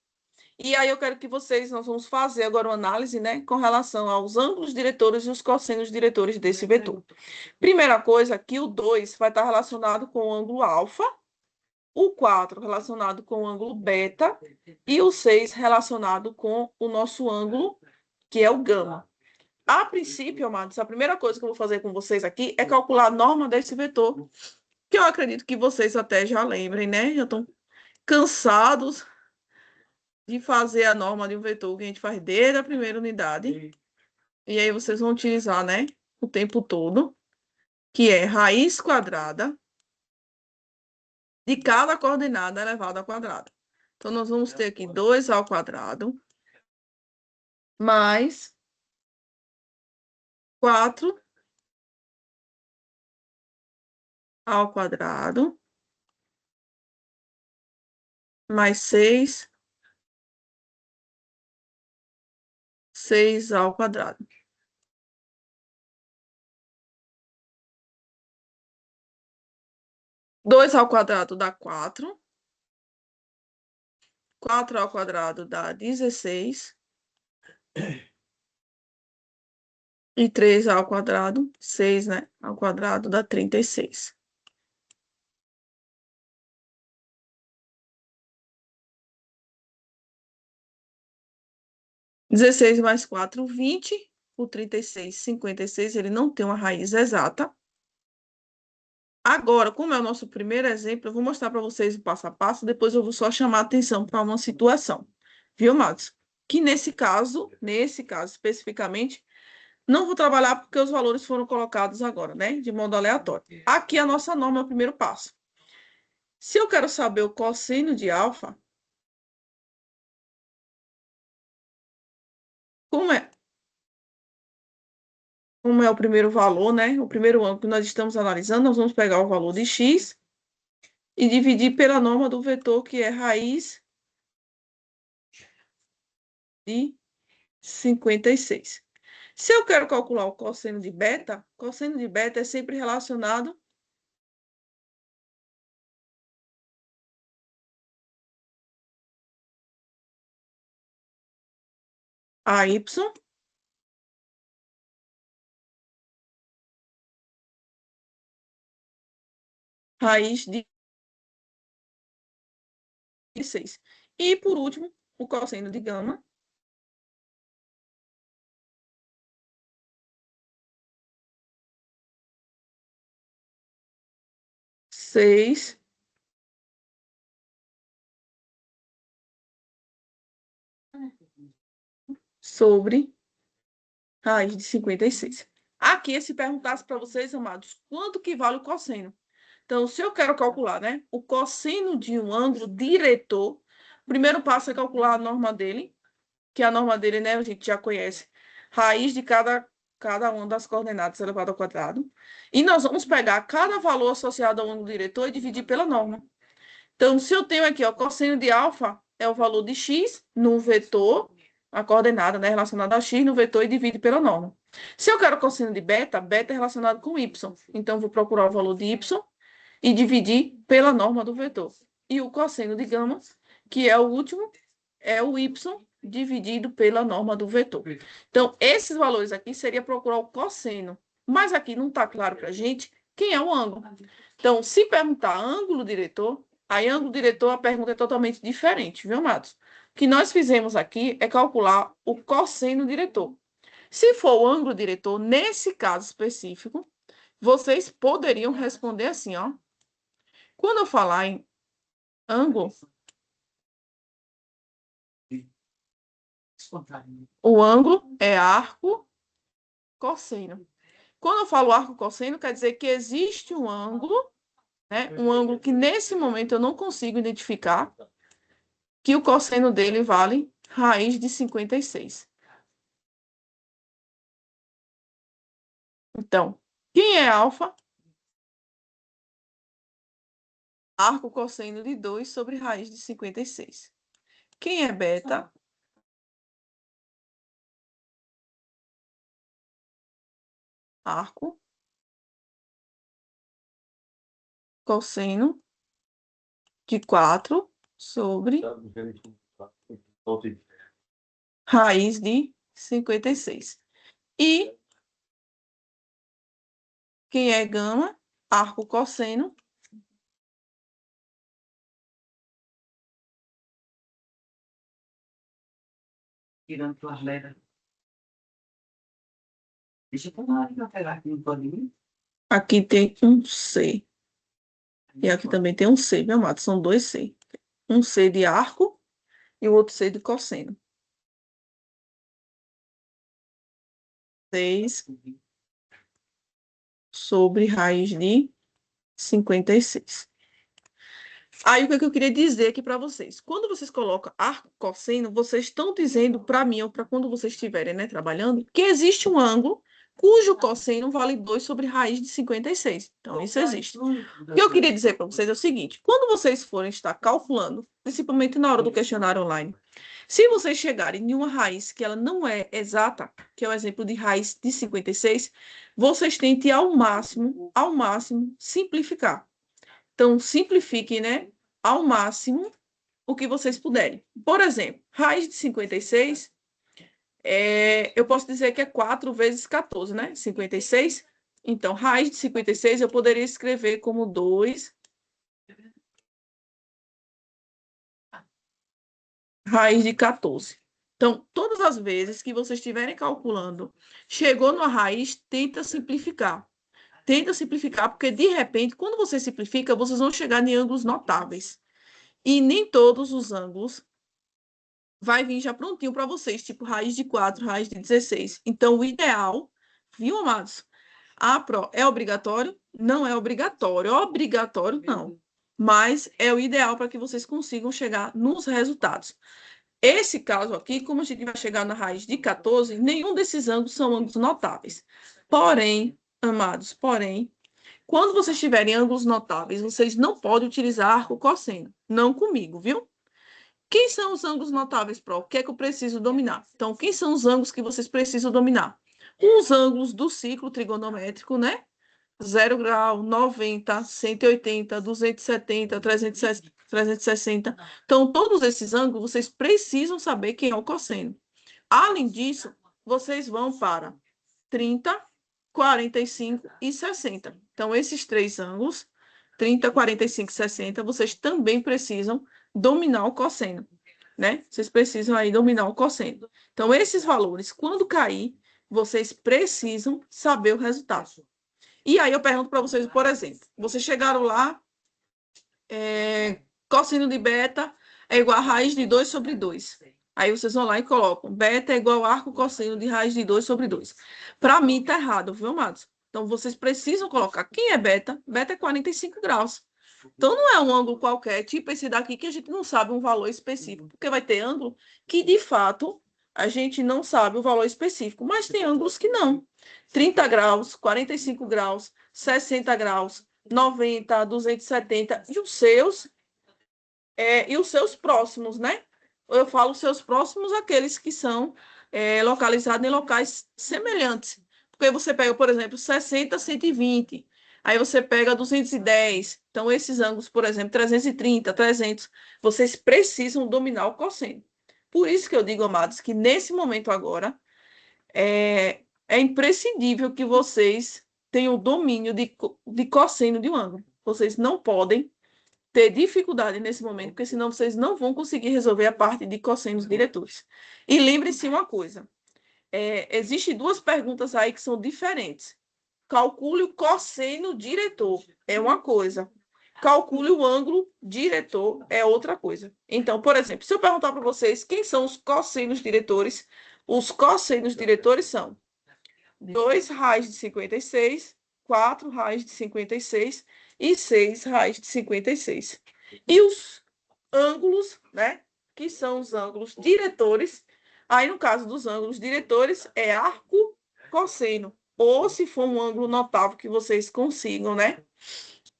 E aí eu quero que nós vamos fazer agora uma análise, né, com relação aos ângulos diretores e os cossenos diretores desse vetor. Primeira coisa, que o 2 vai estar relacionado com o ângulo alfa, o 4 relacionado com o ângulo beta e o 6 relacionado com o nosso ângulo, que é o gama. A princípio, amados, a primeira coisa que eu vou fazer com vocês aqui é calcular a norma desse vetor, que eu acredito que vocês até já lembrem, né? Já estão cansados de fazer a norma de um vetor que a gente faz desde a primeira unidade. E aí vocês vão utilizar, né, o tempo todo, que é raiz quadrada de cada coordenada elevada ao quadrado. Então, nós vamos ter aqui 2 ao quadrado mais 4 ao quadrado mais 6 ao quadrado. 2 ao quadrado dá 4. 4 ao quadrado dá 16. E 3 ao quadrado, 6, né? Ao quadrado dá 36. Dezesseis mais 4, 20. O 36, 56, ele não tem uma raiz exata. Agora, como é o nosso primeiro exemplo, eu vou mostrar para vocês o passo a passo, depois eu vou só chamar a atenção para uma situação. Viu, Matos? Que nesse caso especificamente, não vou trabalhar porque os valores foram colocados agora, né? De modo aleatório. Aqui a nossa norma é o primeiro passo. Se eu quero saber o cosseno de alfa, como é o primeiro valor, né? O primeiro ângulo que nós estamos analisando, nós vamos pegar o valor de x e dividir pela norma do vetor, que é raiz de 56. Se eu quero calcular o cosseno de beta é sempre relacionado a y raiz de 6. E, por último, o cosseno de gama seis sobre raiz de 56. Aqui, se perguntasse para vocês, amados, quanto que vale o cosseno? Então, se eu quero calcular, né, o cosseno de um ângulo diretor, o primeiro passo é calcular a norma dele, que a norma dele, né, a gente já conhece, raiz de cada uma das coordenadas elevado ao quadrado. E nós vamos pegar cada valor associado ao ângulo diretor e dividir pela norma. Então, se eu tenho aqui, ó, cosseno de alfa é o valor de x no vetor, a coordenada, né, relacionada a x no vetor e divide pela norma. Se eu quero cosseno de beta, beta é relacionado com y. Então, vou procurar o valor de y e dividir pela norma do vetor. E o cosseno de gama, que é o último, é o y dividido pela norma do vetor. Então, esses valores aqui seria procurar o cosseno. Mas aqui não está claro para a gente quem é o ângulo. Então, se perguntar ângulo diretor, aí ângulo diretor, a pergunta é totalmente diferente, viu, Matos? O que nós fizemos aqui é calcular o cosseno diretor. Se for o ângulo diretor, nesse caso específico, vocês poderiam responder assim, ó. Quando eu falar em ângulo, o ângulo é arco cosseno. Quando eu falo arco cosseno, quer dizer que existe um ângulo, né? Um ângulo que nesse momento eu não consigo identificar, que o cosseno dele vale raiz de 56. Então, quem é alfa? Arco cosseno de 2 sobre raiz de 56. Quem é beta? Arco cosseno de 4 sobre raiz de 56. E quem é gama? Arco cosseno. Tirando pelas letras. Deixa eu pegar aqui um paninho. Aqui tem um C. E aqui também tem um C, meu amado. São dois C. Um C de arco e o outro C de cosseno. 6 sobre raiz de 56. Aí, o que eu queria dizer aqui para vocês? Quando vocês colocam arco cosseno, vocês estão dizendo para mim, ou para quando vocês estiverem, né, trabalhando, que existe um ângulo cujo cosseno vale 2 sobre raiz de 56. Então, isso existe. O que eu queria dizer para vocês é o seguinte: quando vocês forem estar calculando, principalmente na hora do questionário online, se vocês chegarem em uma raiz que ela não é exata, que é o exemplo de raiz de 56, vocês tentem ao máximo, simplificar. Então, simplifiquem, né, ao máximo o que vocês puderem. Por exemplo, raiz de 56, eu posso dizer que é 4 vezes 14, né? 56. Então, raiz de 56 eu poderia escrever como 2 raiz de 14. Então, todas as vezes que vocês estiverem calculando, chegou numa raiz, tenta simplificar. Tenta simplificar, porque de repente, quando você simplifica, vocês vão chegar em ângulos notáveis. E nem todos os ângulos vai vir já prontinho para vocês, tipo raiz de 4, raiz de 16. Então, o ideal, viu, amados? É obrigatório? Não é obrigatório. Obrigatório, não. Mas é o ideal para que vocês consigam chegar nos resultados. Esse caso aqui, como a gente vai chegar na raiz de 14, nenhum desses ângulos são ângulos notáveis. Porém, amados, quando vocês tiverem ângulos notáveis, vocês não podem utilizar arco cosseno. Não comigo, viu? Quem são os ângulos notáveis, Pro? O que é que eu preciso dominar? Então, quem são os ângulos que vocês precisam dominar? Os ângulos do ciclo trigonométrico, né? 0 grau, 90, 180, 270, 360. Então, todos esses ângulos, vocês precisam saber quem é o cosseno. Além disso, vocês vão para 30, 45 e 60. Então, esses três ângulos, 30, 45 e 60, vocês também precisam dominar o cosseno, né? Vocês precisam aí dominar o cosseno. Então, esses valores, quando cair, vocês precisam saber o resultado. E aí eu pergunto para vocês, por exemplo, vocês chegaram lá, cosseno de beta é igual a raiz de 2 sobre 2. Aí vocês vão lá e colocam, beta é igual a arco cosseno de raiz de 2 sobre 2. Para mim tá errado, viu, amados? Então, vocês precisam colocar, quem é beta? Beta é 45 graus. Então, não é um ângulo qualquer, tipo esse daqui, que a gente não sabe um valor específico, porque vai ter ângulo que, de fato, a gente não sabe o valor específico, mas tem ângulos que não. 30 graus, 45 graus, 60 graus, 90, 270, e os seus próximos, né? Eu falo seus próximos, aqueles que são localizados em locais semelhantes. Porque você pega, por exemplo, 60, 120. Aí você pega 210. Então, esses ângulos, por exemplo, 330, 300, vocês precisam dominar o cosseno. Por isso que eu digo, amados, que nesse momento agora é imprescindível que vocês tenham o domínio de cosseno de um ângulo. Vocês não podem ter dificuldade nesse momento, porque senão vocês não vão conseguir resolver a parte de cossenos diretores. E lembre-se uma coisa, existem duas perguntas aí que são diferentes. Calcule o cosseno diretor, é uma coisa. Calcule o ângulo diretor, é outra coisa. Então, por exemplo, se eu perguntar para vocês quem são os cossenos diretores, os cossenos diretores são 2 raiz de 56, 4 raiz de 56 e 6 raiz de 56. E os ângulos, né, que são os ângulos diretores, aí no caso dos ângulos diretores é arco cosseno, ou se for um ângulo notável que vocês consigam, né,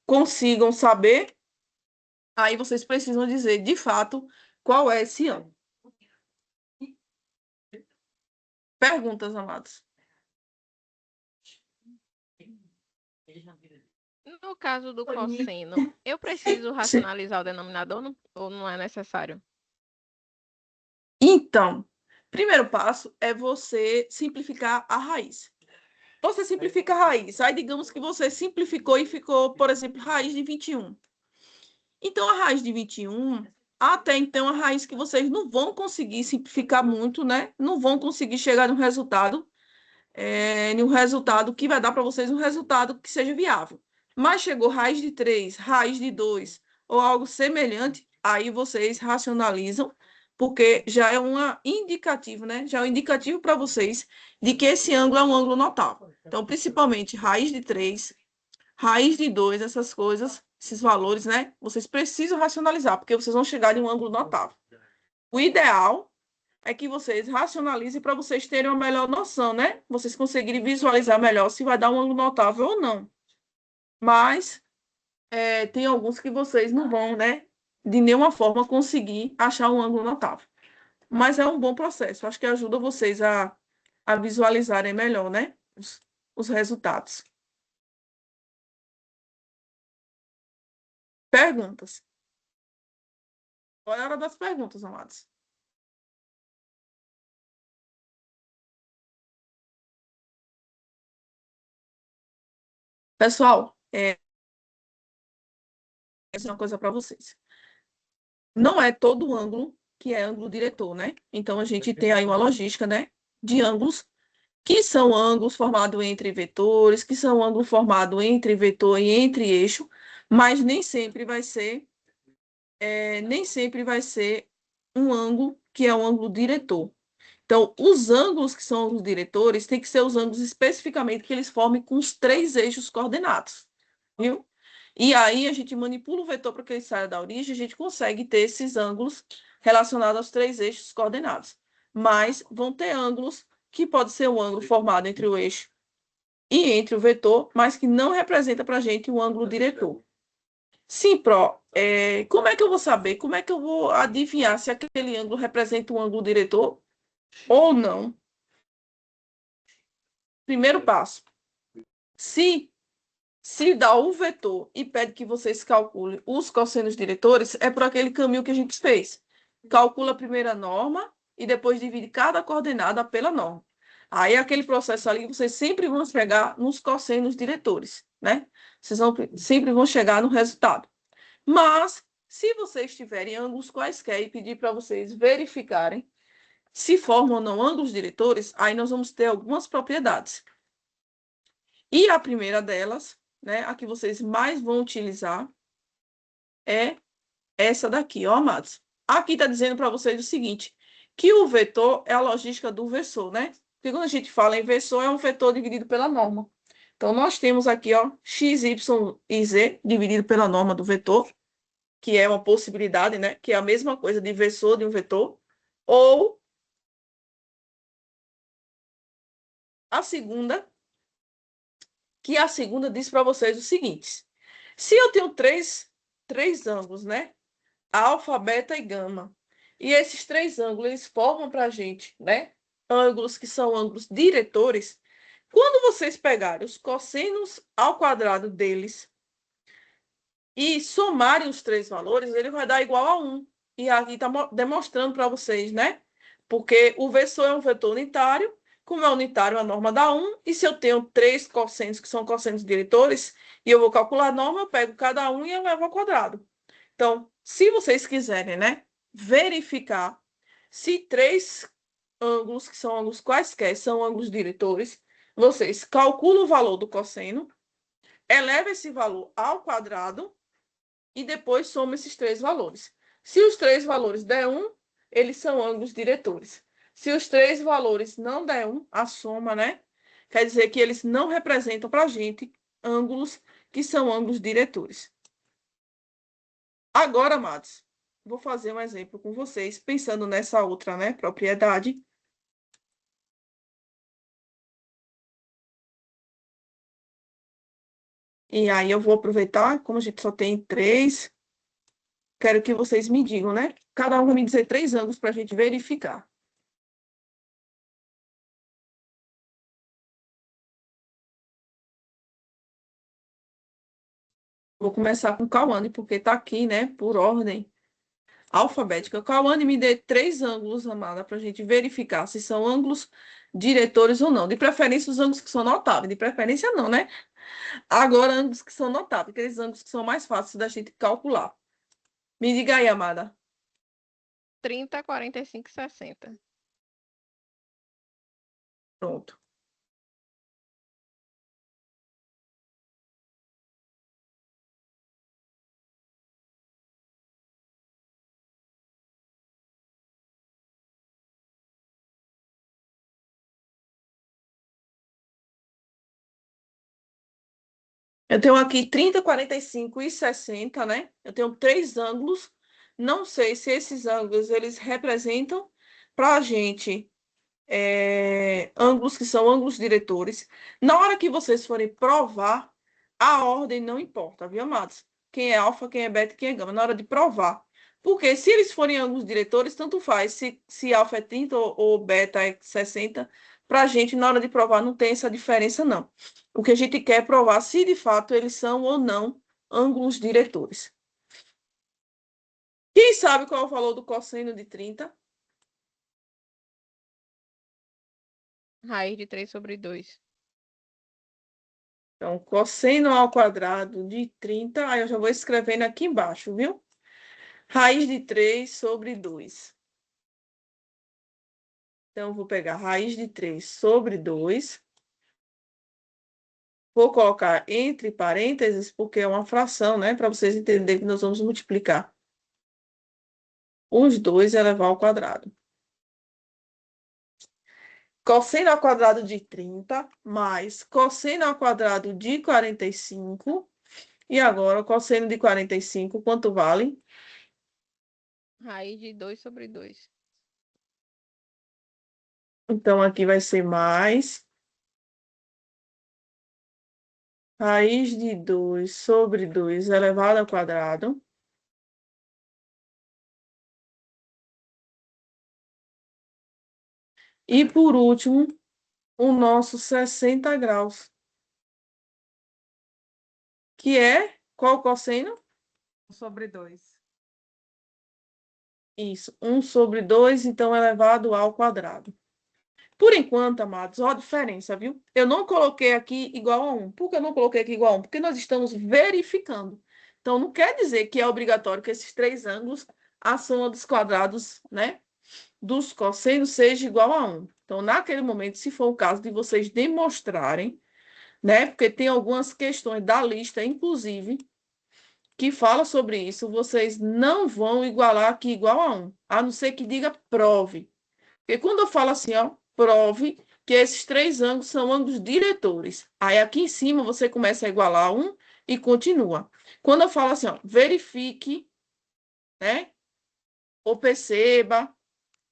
consigam saber, aí vocês precisam dizer de fato qual é esse ângulo. Perguntas, amados? No caso do cosseno, eu preciso racionalizar o denominador ou não é necessário? Então, primeiro passo é você simplificar a raiz. Você simplifica a raiz. Aí, digamos que você simplificou e ficou, por exemplo, raiz de 21. Então, a raiz de 21, até então, a raiz que vocês não vão conseguir simplificar muito, né? Não vão conseguir chegar no resultado, que vai dar para vocês um resultado que seja viável. Mas chegou raiz de 3, raiz de 2 ou algo semelhante, aí vocês racionalizam, porque já é um indicativo, né? Já é um indicativo para vocês de que esse ângulo é um ângulo notável. Então, principalmente raiz de 3, raiz de 2, essas coisas, esses valores, né? Vocês precisam racionalizar, porque vocês vão chegar em um ângulo notável. O ideal é que vocês racionalizem para vocês terem uma melhor noção, né? Vocês conseguirem visualizar melhor se vai dar um ângulo notável ou não. Mas tem alguns que vocês não vão, né? De nenhuma forma conseguir achar um ângulo notável. Mas é um bom processo. Acho que ajuda vocês a visualizarem melhor, né? Os resultados. Perguntas. Agora é a hora das perguntas, amados. Pessoal, essa é uma coisa para vocês. Não é todo ângulo que é ângulo diretor, né? Então, a gente tem aí uma logística, né? De ângulos, que são ângulos formados entre vetores, que são ângulos formados entre vetor e entre eixo, mas nem sempre vai ser um ângulo que é um ângulo diretor. Então, os ângulos que são ângulos diretores têm que ser os ângulos especificamente que eles formem com os 3 eixos coordenados, viu? E aí a gente manipula o vetor para que ele saia da origem, a gente consegue ter esses ângulos relacionados aos 3 eixos coordenados. Mas vão ter ângulos que pode ser um ângulo formado entre o eixo e entre o vetor, mas que não representa para a gente um ângulo diretor. Sim, como é que eu vou saber? Como é que eu vou adivinhar se aquele ângulo representa um ângulo diretor ou não? Primeiro passo. Se dá o vetor e pede que vocês calculem os cossenos diretores, é por aquele caminho que a gente fez. Calcula a primeira norma e depois divide cada coordenada pela norma. Aí, aquele processo ali, vocês sempre vão chegar nos cossenos diretores, né? Sempre vão chegar no resultado. Mas, se vocês tiverem ângulos quaisquer e pedir para vocês verificarem se formam ou não ângulos diretores, aí nós vamos ter algumas propriedades. E a primeira delas, né, a que vocês mais vão utilizar, é essa daqui, ó, amados. Aqui está dizendo para vocês o seguinte, que o vetor é a logística do versor, né? Porque quando a gente fala em versor, é um vetor dividido pela norma. Então, nós temos aqui, ó, x, y e z dividido pela norma do vetor, que é uma possibilidade, né? Que é a mesma coisa de versor de um vetor. Ou a segunda, que a segunda diz para vocês o seguinte, se eu tenho três ângulos, né? Alfa, beta e gama. E esses 3 ângulos, eles formam para a gente, né? Ângulos que são ângulos diretores. Quando vocês pegarem os cossenos ao quadrado deles e somarem os 3 valores, ele vai dar igual a 1. E aqui está demonstrando para vocês, né? Porque o versor é um vetor unitário. Como é unitário, a norma dá 1. E se eu tenho 3 cossenos, que são cossenos diretores, e eu vou calcular a norma, eu pego cada um e elevo ao quadrado. Então, se vocês quiserem, né, verificar se 3 ângulos, que são ângulos quaisquer, são ângulos diretores, vocês calculam o valor do cosseno, eleva esse valor ao quadrado e depois soma esses 3 valores. Se os 3 valores der 1, eles são ângulos diretores. Se os 3 valores não der 1, a soma, né, quer dizer que eles não representam para a gente ângulos que são ângulos diretores. Agora, amados, vou fazer um exemplo com vocês, pensando nessa outra, né, propriedade. E aí eu vou aproveitar, como a gente só tem 3, quero que vocês me digam, né? Cada um vai me dizer 3 ângulos para a gente verificar. Vou começar com o Cauane, porque está aqui, né, por ordem. alfabética. Cauane, me dê 3 ângulos, amada, para a gente verificar se são ângulos diretores ou não. De preferência, os ângulos que são notáveis. De preferência, não, né? Agora, ângulos que são notáveis, aqueles ângulos que são mais fáceis da gente calcular. Me diga aí, amada. 30, 45 e 60. Pronto. Eu tenho aqui 30, 45 e 60, né? Eu tenho 3 ângulos. Não sei se esses ângulos, eles representam para a gente ângulos que são ângulos diretores. Na hora que vocês forem provar, a ordem não importa, viu, amados? Quem é alfa, quem é beta e quem é gama, na hora de provar. Porque se eles forem ângulos diretores, tanto faz. Se alfa é 30 ou beta é 60, para a gente, na hora de provar, não tem essa diferença, não. O que a gente quer é provar se, de fato, eles são ou não ângulos diretores. Quem sabe qual é o valor do cosseno de 30? Raiz de 3 sobre 2. Então, cosseno ao quadrado de 30, aí eu já vou escrevendo aqui embaixo, viu? Raiz de 3 sobre 2. Então, eu vou pegar raiz de 3 sobre 2. Vou colocar entre parênteses, porque é uma fração, né? Para vocês entenderem que nós vamos multiplicar os 2 elevado ao quadrado. Cosseno ao quadrado de 30 mais cosseno ao quadrado de 45. E agora, o cosseno de 45, quanto vale? Raiz de 2 sobre 2. Então, aqui vai ser mais raiz de 2 sobre 2 elevado ao quadrado. E, por último, o nosso 60 graus. Que é qual cosseno? Sobre 2. Isso, 1 sobre 2, então, elevado ao quadrado. Por enquanto, amados, ó a diferença, viu? Eu não coloquei aqui igual a 1. Por que eu não coloquei aqui igual a 1? Porque nós estamos verificando. Então, não quer dizer que é obrigatório que esses 3 ângulos, a soma dos quadrados, né, dos cossenos seja igual a 1. Então, naquele momento, se for o caso de vocês demonstrarem, né, porque tem algumas questões da lista, inclusive, que fala sobre isso, vocês não vão igualar aqui igual a 1, a não ser que diga prove. Porque quando eu falo assim, ó, prove que esses 3 ângulos são ângulos diretores. Aí aqui em cima você começa a igualar 1 e continua. Quando eu falo assim, ó, verifique, né? Ou perceba,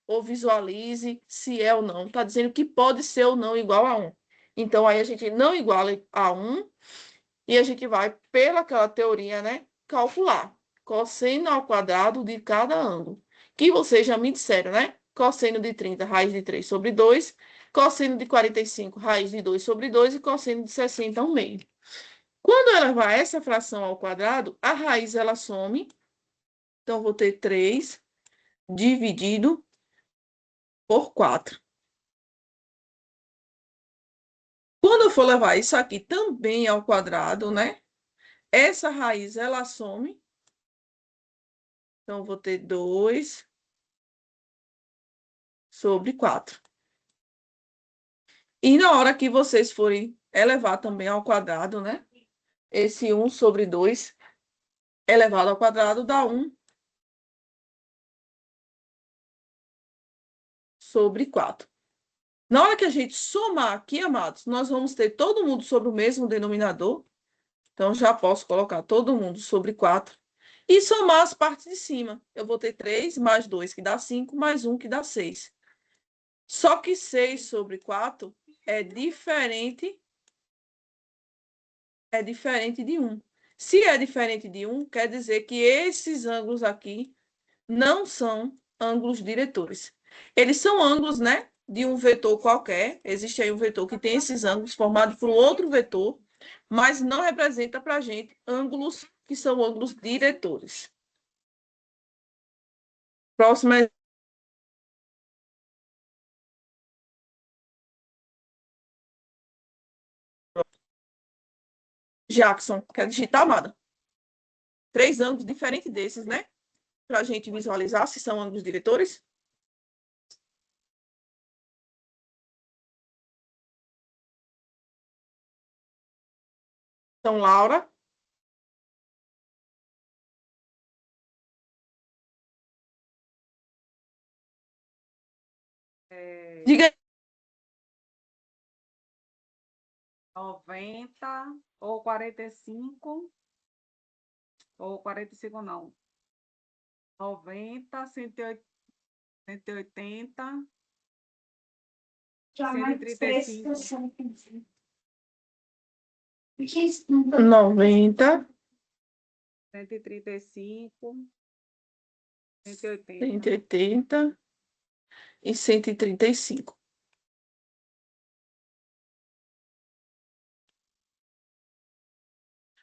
ou visualize se é ou não. Está dizendo que pode ser ou não igual a 1. Então, aí a gente não iguala a 1 e a gente vai, pelaquela teoria, né? Calcular cosseno ao quadrado de cada ângulo. Que vocês já me disseram, né? Cosseno de 30, raiz de 3 sobre 2. Cosseno de 45, raiz de 2 sobre 2. E cosseno de 60, 1 meio. Quando eu levar essa fração ao quadrado, a raiz, ela some. Então, eu vou ter 3 dividido por 4. Quando eu for levar isso aqui também ao quadrado, né? Essa raiz, ela some. Então, eu vou ter 2 sobre 4. E na hora que vocês forem elevar também ao quadrado, né? Esse 1 sobre 2 elevado ao quadrado dá 1 sobre 4. Na hora que a gente somar aqui, amados, nós vamos ter todo mundo sobre o mesmo denominador. Então, já posso colocar todo mundo sobre 4. E somar as partes de cima. Eu vou ter 3 mais 2, que dá 5, mais 1, que dá 6. Só que 6 sobre 4 é diferente de 1. Se é diferente de 1, quer dizer que esses ângulos aqui não são ângulos diretores. Eles são ângulos, né, de um vetor qualquer. Existe aí um vetor que tem esses ângulos formados por um outro vetor, mas não representa para a gente ângulos que são ângulos diretores. Próximo é Jackson. Quer digitar, amada? 3 ângulos diferentes desses, né? Para a gente visualizar se são ângulos diretores. Então, Laura. Diga aí. 90 ou 45, ou 45 não. 90, 180, 180, 135. 90, 135, 180. 180 e 135.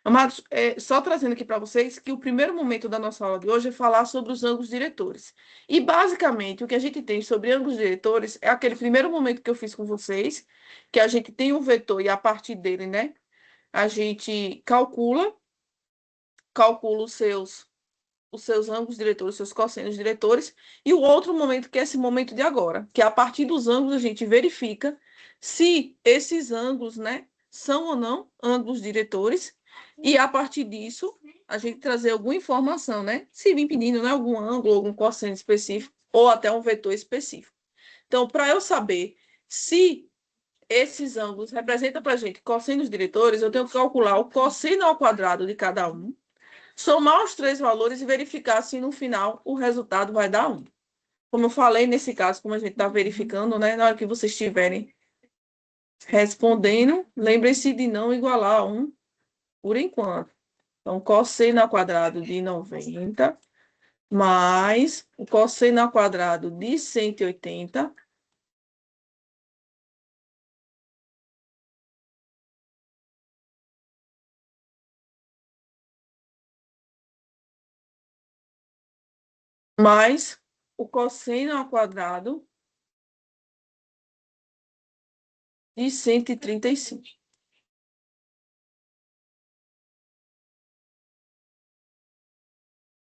Amados, só trazendo aqui para vocês que o primeiro momento da nossa aula de hoje é falar sobre os ângulos diretores. E, basicamente, o que a gente tem sobre ângulos diretores é aquele primeiro momento que eu fiz com vocês, que a gente tem um vetor e, a partir dele, né, a gente calcula os seus ângulos diretores, os seus cossenos diretores, e o outro momento, que é esse momento de agora, que a partir dos ângulos a gente verifica se esses ângulos, né, são ou não ângulos diretores, e a partir disso a gente trazer alguma informação, né, se vir pedindo, né, algum ângulo, algum cosseno específico, ou até um vetor específico. Então, para eu saber se esses ângulos representam para a gente cossenos diretores, eu tenho que calcular o cosseno ao quadrado de cada um, somar os 3 valores e verificar se no final o resultado vai dar 1. Como eu falei, nesse caso, como a gente está verificando, né, na hora que vocês estiverem respondendo, lembrem-se de não igualar a 1 por enquanto. Então, cosseno ao quadrado de 90 mais o cosseno ao quadrado de 180 mais o cosseno ao quadrado de 135.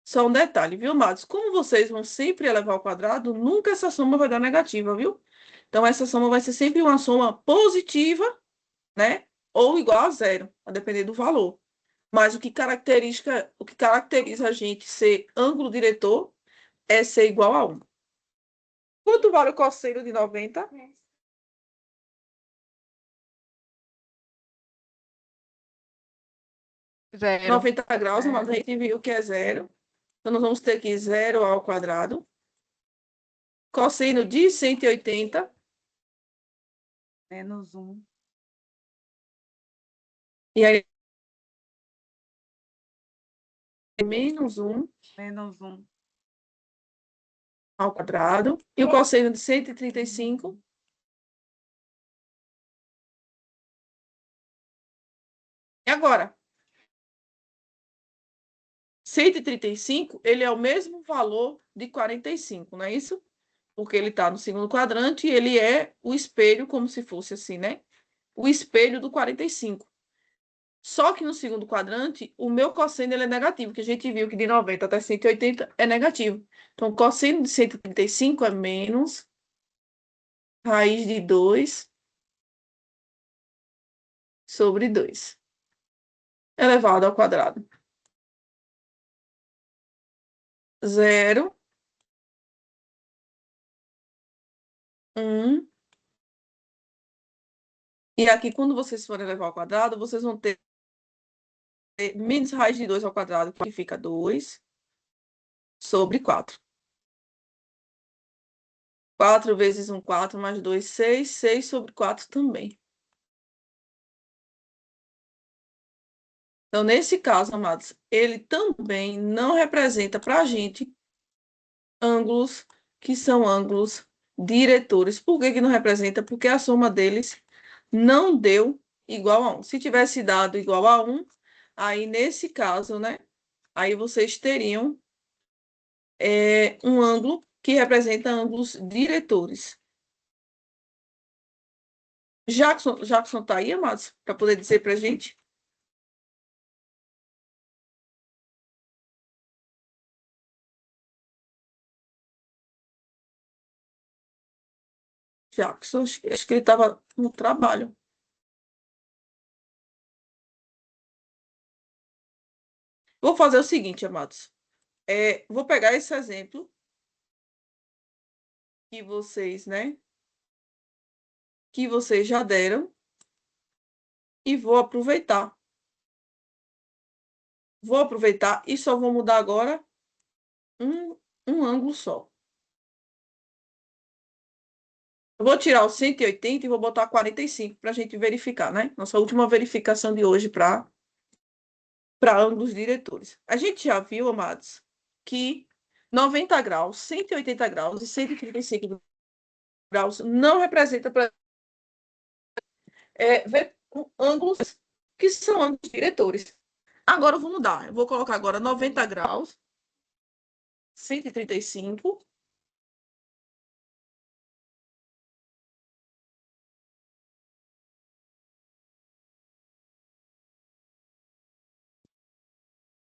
Só um detalhe, viu, amados? Como vocês vão sempre elevar ao quadrado, nunca essa soma vai dar negativa, viu? Então, essa soma vai ser sempre uma soma positiva, né? Ou igual a zero, a depender do valor. Mas o que caracteriza a gente ser ângulo diretor é ser igual a 1. Quanto vale o cosseno de 90? Zero. 90 graus, mas a gente viu que é zero. Então, nós vamos ter que zero ao quadrado. Cosseno de 180. Menos 1. E aí, menos 1 Menos 1. ao quadrado. E o cosseno de 135. E agora? 135, ele é o mesmo valor de 45, não é isso? Porque ele está no segundo quadrante e ele é o espelho, como se fosse assim, né? O espelho do 45. Só que no segundo quadrante, o meu cosseno ele é negativo, que a gente viu que de 90 até 180 é negativo. Então, o cosseno de 135 é menos raiz de 2 sobre 2 elevado ao quadrado. 0, 1. E aqui, quando vocês forem levar ao quadrado, vocês vão ter menos raiz de 2 ao quadrado, que fica 2 sobre 4. 4 vezes 1, 4, mais 2, 6. 6 sobre 4 também. Então, nesse caso, amados, ele também não representa para a gente ângulos que são ângulos diretores. Por que não representa? Porque a soma deles não deu igual a 1. Se tivesse dado igual a 1, aí nesse caso, né? Aí vocês teriam um ângulo que representa ângulos diretores. Jackson tá aí, amados, para poder dizer para a gente? Jackson, acho que ele estava no trabalho. Vou fazer o seguinte, amados. Vou pegar esse exemplo que vocês, né? Que vocês já deram e vou aproveitar. Vou aproveitar e só vou mudar agora um ângulo só. Eu vou tirar o 180 e vou botar 45 para a gente verificar, né? Nossa última verificação de hoje para ângulos diretores. A gente já viu, amados, que 90 graus, 180 graus e 135 graus não representa ângulos que são ângulos diretores. Agora eu vou mudar. Eu vou colocar agora 90 graus, 135.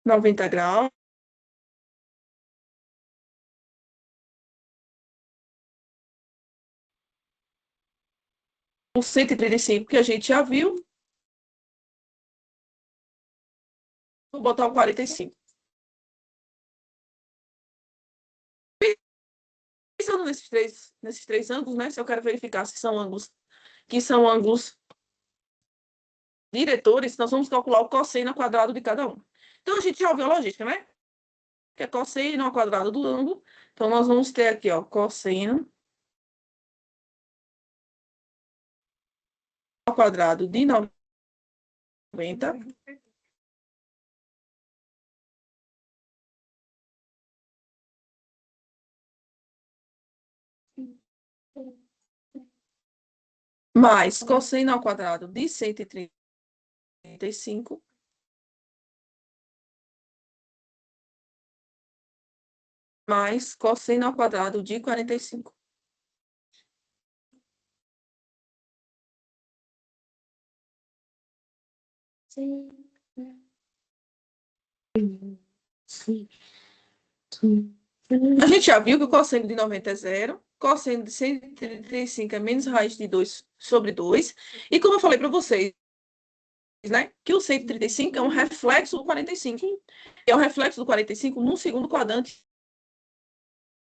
Noventa graus. O 135 que a gente já viu. Vou botar o 45. Pensando nesses três ângulos, né? Se eu quero verificar se são ângulos que são ângulos diretores, nós vamos calcular o cosseno ao quadrado de cada um. Então, a gente já ouviu a logística, né? Que é cosseno ao quadrado do ângulo. Então, nós vamos ter aqui, ó, cosseno ao quadrado de 90. Mais cosseno ao quadrado de 135. Mais cosseno ao quadrado de 45. A gente já viu que o cosseno de 90 é zero, cosseno de 135 é menos raiz de 2 sobre 2. E como eu falei para vocês, né, que o 135 é um reflexo do 45. É um reflexo do 45 num segundo quadrante,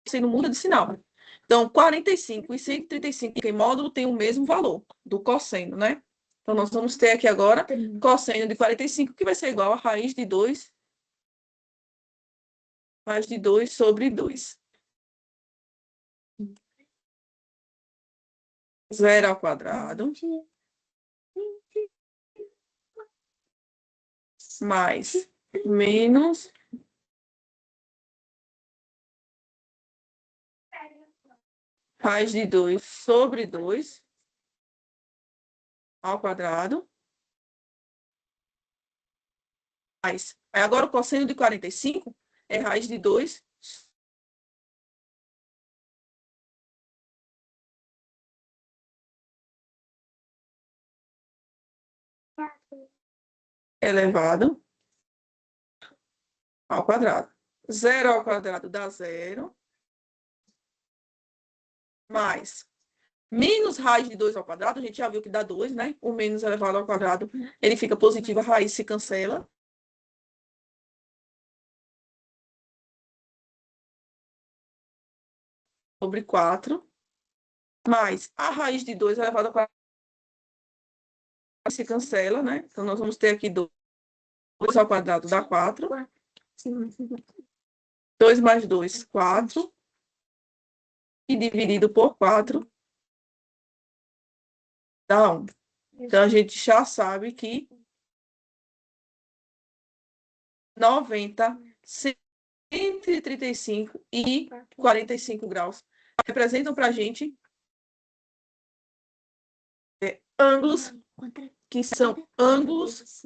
você não muda de sinal. Então, 45 e 135 em módulo tem o mesmo valor do cosseno, né? Então, nós vamos ter aqui agora cosseno de 45, que vai ser igual a raiz de 2 sobre 2. Zero ao quadrado. Mais menos raiz de 2 sobre 2 ao quadrado. Mais. Aí agora o cosseno de 45 é raiz de 2 elevado ao quadrado. Zero ao quadrado dá zero. Mais menos raiz de 2 ao quadrado, a gente já viu que dá 2, né? O menos elevado ao quadrado, ele fica positivo, a raiz se cancela. Sobre 4. Mais a raiz de 2 elevado ao quadrado se cancela, né? Então, nós vamos ter aqui 2 ao quadrado dá 4. 2 mais 2, 4. E dividido por 4 dá 1. Então, a gente já sabe que 90, 135 e 45 graus representam para a gente ângulos que são ângulos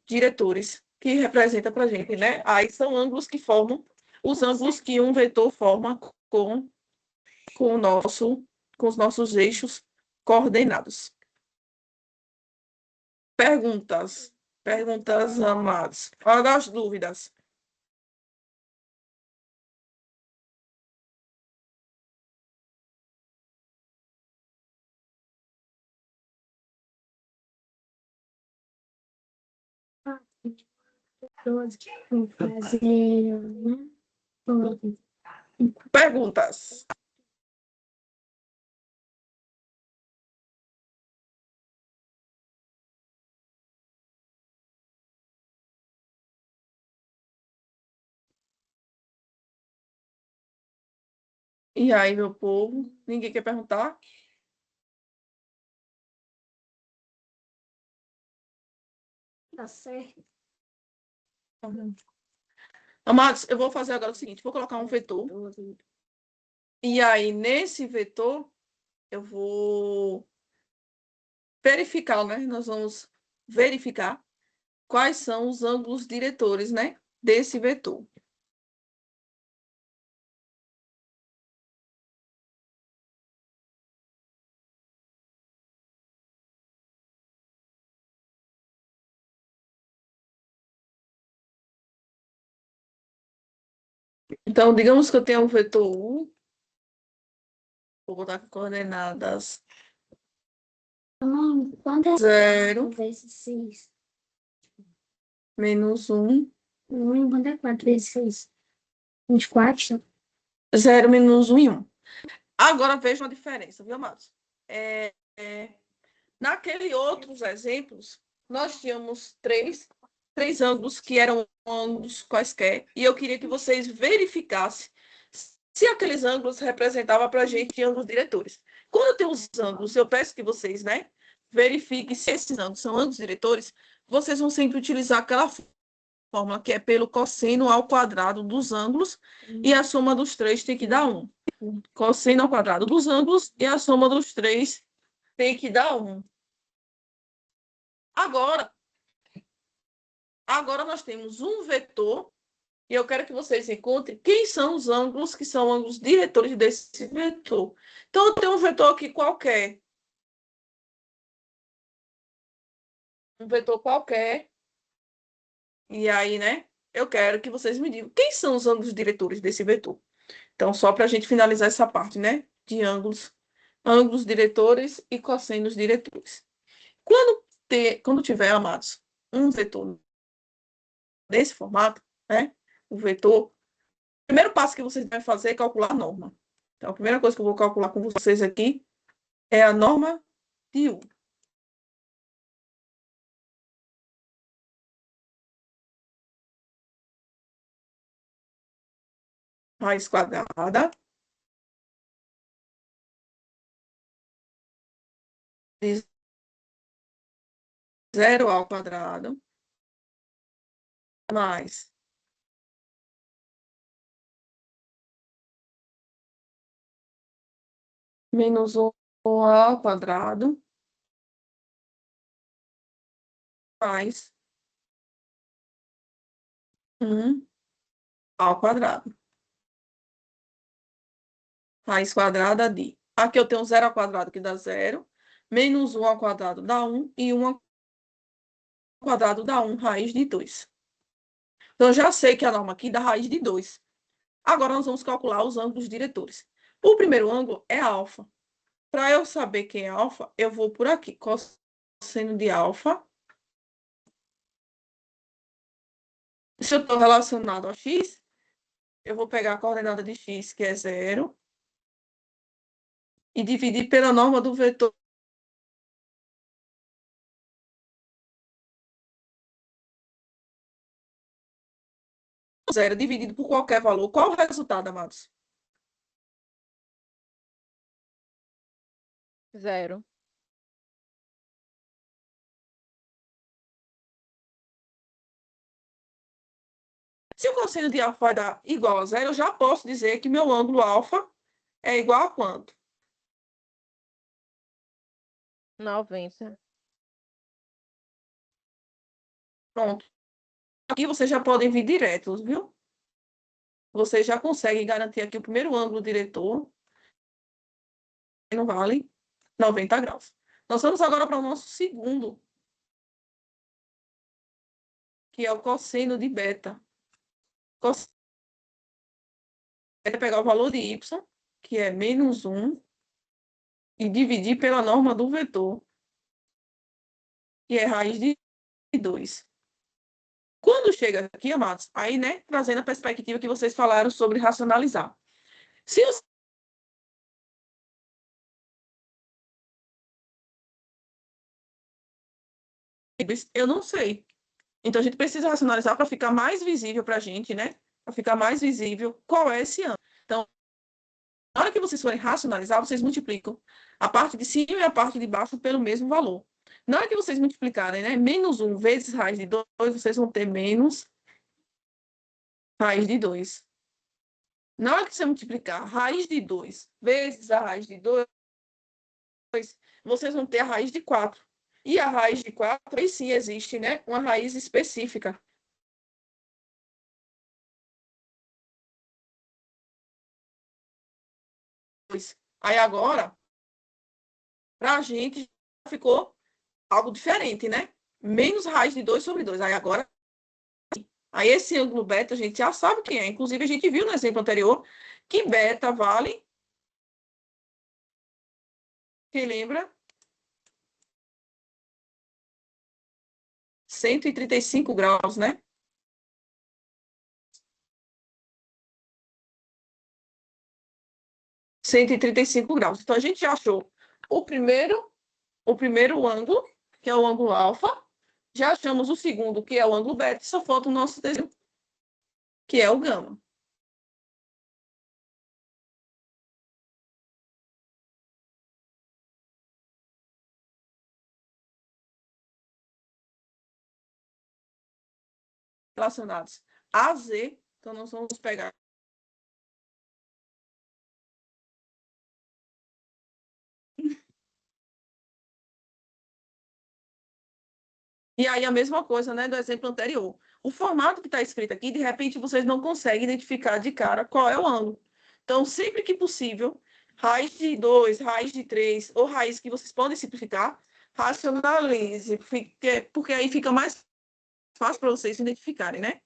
diretores. que representa para a gente, né? Aí são ângulos que formam os ângulos que um vetor forma com com os nossos eixos coordenados. Perguntas. Perguntas, amados. Hora das dúvidas. Perguntas. E aí, meu povo? Ninguém quer perguntar? Tá certo. Amados, eu vou fazer agora o seguinte: vou colocar um vetor. E aí, nesse vetor, eu vou verificar, né? Nós vamos verificar quais são os ângulos diretores, né? Desse vetor. Então, digamos que eu tenho um vetor 1. Vou botar aqui coordenadas Quanto é 0, vezes 6? menos 1, Quanto é 4 vezes 6? 24? 0, menos 1 e 1. Agora vejam a diferença, viu, amados? Naqueles outros exemplos, nós tínhamos três ângulos que eram ângulos quaisquer, e eu queria que vocês verificassem se aqueles ângulos representavam para a gente ângulos diretores. Quando eu tenho os ângulos, eu peço que vocês, né, verifiquem se esses ângulos são ângulos diretores, vocês vão sempre utilizar aquela fórmula que é pelo cosseno ao quadrado dos ângulos, e a soma dos três tem que dar 1. Cosseno ao quadrado dos ângulos e a soma dos três tem que dar 1. Agora nós temos um vetor e eu quero que vocês encontrem quem são os ângulos que são ângulos diretores desse vetor. Então, eu tenho um vetor aqui qualquer. Um vetor qualquer. E aí, né? Eu quero que vocês me digam quem são os ângulos diretores desse vetor. Então, só para a gente finalizar essa parte, né? De ângulos diretores e cossenos diretores. Quando tiver, amados, um vetor desse formato, né? O vetor, o primeiro passo que vocês devem fazer é calcular a norma. Então, a primeira coisa que eu vou calcular com vocês aqui é a norma de U. Raiz quadrada de 0 ao quadrado mais menos 1 ao quadrado mais 1 ao quadrado. Raiz quadrada de... Aqui eu tenho 0 ao quadrado, que dá 0. Menos 1 ao quadrado dá 1. E 1 ao quadrado dá 1, raiz de 2. Então, eu já sei que a norma aqui dá raiz de 2. Agora, nós vamos calcular os ângulos diretores. O primeiro ângulo é alfa. Para eu saber quem é alfa, eu vou por aqui. Cosseno de alfa. Se eu estou relacionado a x, eu vou pegar a coordenada de x, que é 0, e dividir pela norma do vetor. Zero dividido por qualquer valor. Qual o resultado, amados? 0. Se o cosseno de alfa vai dar igual a 0, eu já posso dizer que meu ângulo alfa é igual a quanto? 90. Pronto. Aqui vocês já podem vir direto, viu? Vocês já conseguem garantir aqui o primeiro ângulo diretor. Não vale 90 graus. Nós vamos agora para o nosso segundo, que é o cosseno de beta. É pegar o valor de y, que é -1, e dividir pela norma do vetor, que é raiz de 2. Quando chega aqui, amados, aí, né, trazendo a perspectiva que vocês falaram sobre racionalizar. Se os eu não sei. Então, a gente precisa racionalizar para ficar mais visível para a gente, né? Para ficar mais visível qual é esse ângulo. Então, na hora que vocês forem racionalizar, vocês multiplicam a parte de cima e a parte de baixo pelo mesmo valor. Na hora que vocês multiplicarem, né, -1 vezes raiz de 2, vocês vão ter menos raiz de 2. Na hora que você multiplicar raiz de 2 vezes a raiz de 2, vocês vão ter a raiz de 4. E a raiz de 4, aí sim existe, né, uma raiz específica. Aí agora, para a gente, ficou algo diferente, né? Menos raiz de 2 sobre 2. Aí agora, aí esse ângulo beta a gente já sabe quem é. Inclusive, a gente viu no exemplo anterior que beta vale, quem lembra? 135 graus, né? (135 graus). Então, a gente já achou o primeiro ângulo, que é o ângulo alfa. Já achamos o segundo, que é o ângulo beta. Só falta o nosso terceiro, que é o gama. Relacionados a Z. Então, nós vamos pegar e aí a mesma coisa, né, do exemplo anterior. O formato que está escrito aqui, de repente, vocês não conseguem identificar de cara qual é o ângulo. Então, sempre que possível, raiz de 2, raiz de 3, ou raiz que vocês podem simplificar, racionalize, porque aí fica mais fácil para vocês identificarem, né?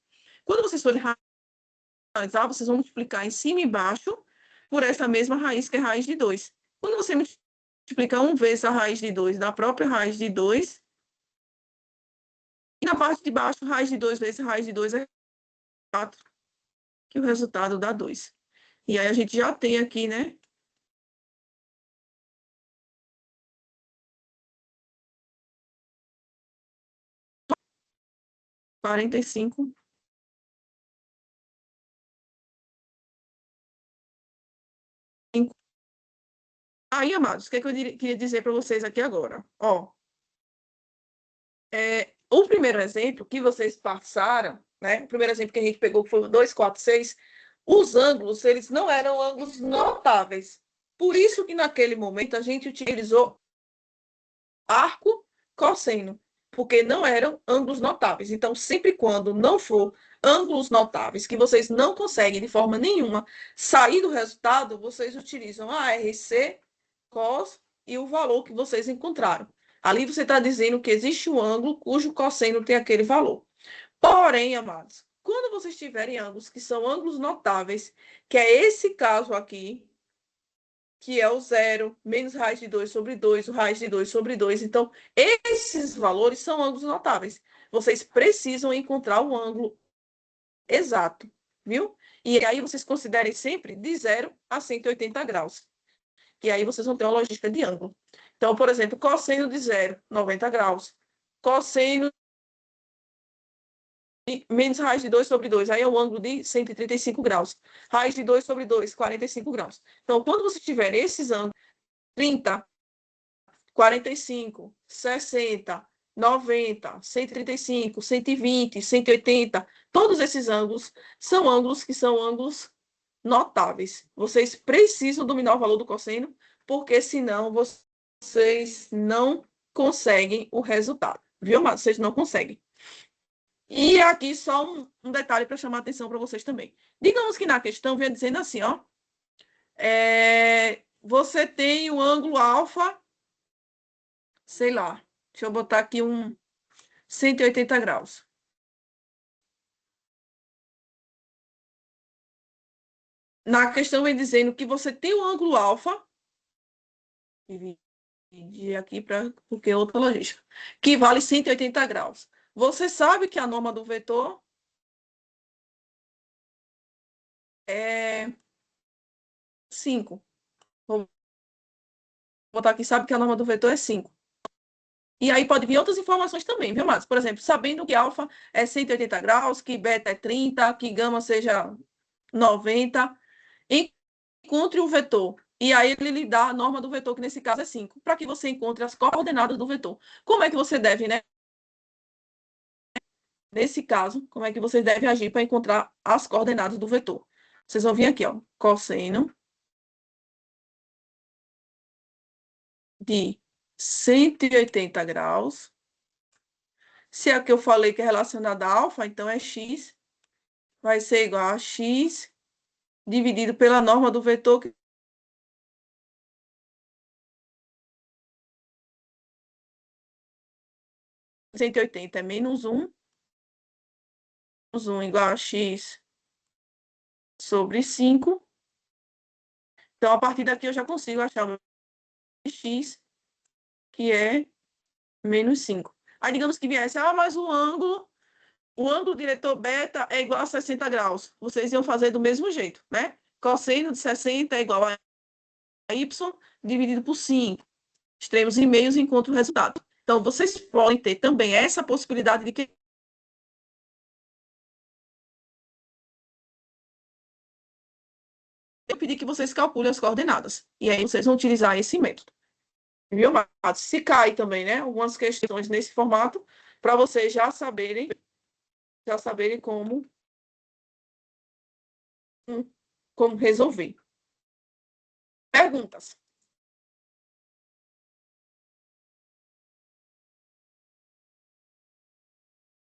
Quando vocês forem racionalizar, vocês vão multiplicar em cima e embaixo por essa mesma raiz, que é raiz de 2. Quando você multiplicar 1 vezes a raiz de 2 da própria raiz de 2, e na parte de baixo, raiz de 2 vezes raiz de 2 é 4, que o resultado dá 2. E aí a gente já tem aqui, né? (45). Aí, amados, o que é que eu queria dizer para vocês aqui agora? Ó, o primeiro exemplo que vocês passaram, né? O primeiro exemplo que a gente pegou foi o 2, 4, 6. Os ângulos, eles não eram ângulos notáveis. Por isso que naquele momento a gente utilizou arco cosseno, porque não eram ângulos notáveis. Então, sempre quando não for ângulos notáveis, que vocês não conseguem de forma nenhuma sair do resultado, vocês utilizam a RC, cos e o valor que vocês encontraram. Ali você está dizendo que existe um ângulo cujo cosseno tem aquele valor. Porém, amados, quando vocês tiverem ângulos que são ângulos notáveis, que é esse caso aqui, que é o 0, menos raiz de 2 sobre 2, o raiz de 2 sobre 2. Então, esses valores são ângulos notáveis. Vocês precisam encontrar o ângulo exato, viu? E aí vocês considerem sempre de 0 a 180 graus. E aí vocês vão ter uma logística de ângulo. Então, por exemplo, cosseno de 0, 90 graus. Cosseno de menos raiz de 2 sobre 2, aí é o ângulo de 135 graus. Raiz de 2 sobre 2, 45 graus. Então, quando você tiver esses ângulos, 30, 45, 60, 90, 135, 120, 180, todos esses ângulos são ângulos que são ângulos notáveis. Vocês precisam dominar o valor do cosseno, porque senão vocês não conseguem o resultado. Viu, mas vocês não conseguem. E aqui só um detalhe para chamar a atenção para vocês também. Digamos que na questão venha dizendo assim, ó, você tem o ângulo alfa, sei lá, deixa eu botar aqui 180 graus. Na questão vem dizendo que você tem o ângulo alfa, dividir aqui porque é outra logística, que vale 180 graus. Você sabe que a norma do vetor é 5. Vou botar aqui, sabe que a norma do vetor é 5. E aí pode vir outras informações também, viu, Márcio? Por exemplo, sabendo que alfa é 180 graus, que beta é 30, que gama seja 90, encontre um vetor. E aí ele lhe dá a norma do vetor, que nesse caso é 5, para que você encontre as coordenadas do vetor. Como é que você deve, né? Nesse caso, como é que vocês devem agir para encontrar as coordenadas do vetor? Vocês vão vir aqui, ó, cosseno de 180 graus. Se é que eu falei que é relacionada a alfa, então é x vai ser igual a x dividido pela norma do vetor, que 180 é menos 1 igual a x sobre 5. Então, a partir daqui, eu já consigo achar o x, que é menos 5. Aí, digamos que viesse, mas o ângulo diretor beta é igual a 60 graus. Vocês iam fazer do mesmo jeito, né? Cosseno de 60 é igual a y dividido por 5. Extremos e meios encontram o resultado. Então, vocês podem ter também essa possibilidade de que eu pedir que vocês calculem as coordenadas. E aí vocês vão utilizar esse método. Viu, Matos? Se cai também, né? Algumas questões nesse formato, para vocês já saberem como resolver. Perguntas?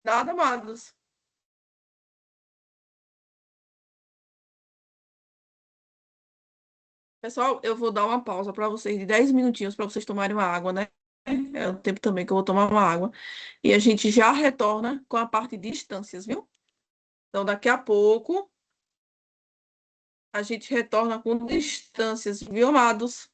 Nada, Matos. Pessoal, eu vou dar uma pausa para vocês de 10 minutinhos para vocês tomarem uma água, né? É o tempo também que eu vou tomar uma água. E a gente já retorna com a parte de distâncias, viu? Então, daqui a pouco, a gente retorna com distâncias, viu, amados?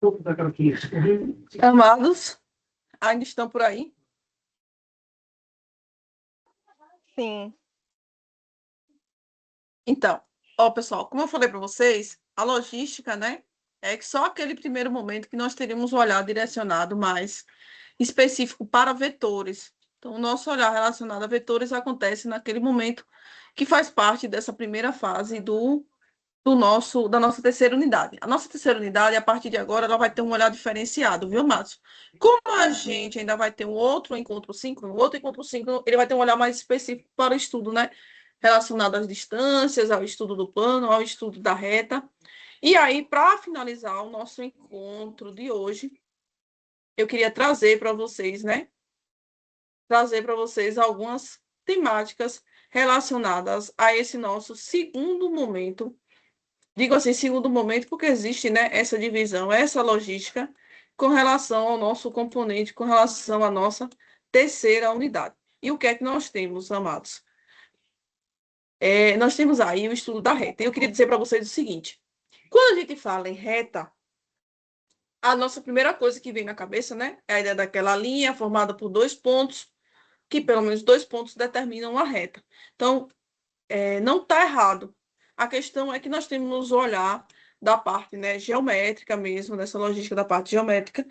pouco da croquinha. Amados, ainda estão por aí? Sim. Então, ó, pessoal, como eu falei para vocês, a logística, né, é que só aquele primeiro momento que nós teríamos um olhar direcionado mais específico para vetores. Então, o nosso olhar relacionado a vetores acontece naquele momento que faz parte dessa primeira fase da nossa terceira unidade. A nossa terceira unidade, a partir de agora, ela vai ter um olhar diferenciado, viu, Márcio? Como a gente ainda vai ter um outro encontro síncrono, ele vai ter um olhar mais específico para o estudo, né? Relacionado às distâncias, ao estudo do plano, ao estudo da reta. E aí, para finalizar o nosso encontro de hoje, eu queria trazer para vocês, né? Trazer para vocês algumas temáticas relacionadas a esse nosso segundo momento. Digo assim, segundo momento, porque existe, né, essa divisão, essa logística com relação ao nosso componente, com relação à nossa terceira unidade. E o que é que nós temos, amados? Nós temos aí o estudo da reta. E eu queria dizer para vocês o seguinte: quando a gente fala em reta, a nossa primeira coisa que vem na cabeça, né, é a ideia daquela linha formada por dois pontos, que pelo menos dois pontos determinam a reta. Então, não está errado. A questão é que nós temos o olhar da parte, né, geométrica mesmo, dessa logística da parte geométrica,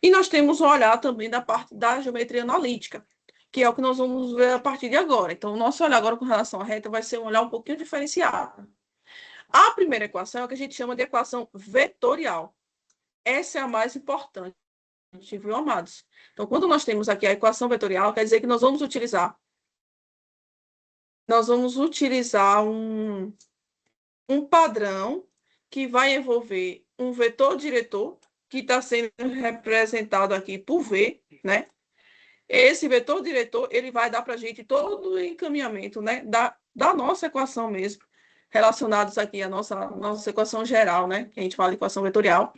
e nós temos o olhar também da parte da geometria analítica, que é o que nós vamos ver a partir de agora. Então, o nosso olhar agora com relação à reta vai ser um olhar um pouquinho diferenciado. A primeira equação é o que a gente chama de equação vetorial. Essa é a mais importante, viu, amados? Então, quando nós temos aqui a equação vetorial, quer dizer que nós vamos utilizar um padrão que vai envolver um vetor diretor, que está sendo representado aqui por V, né? Esse vetor diretor, ele vai dar para a gente todo o encaminhamento, né, da nossa equação mesmo, relacionados aqui à nossa equação geral, né, que a gente fala de equação vetorial.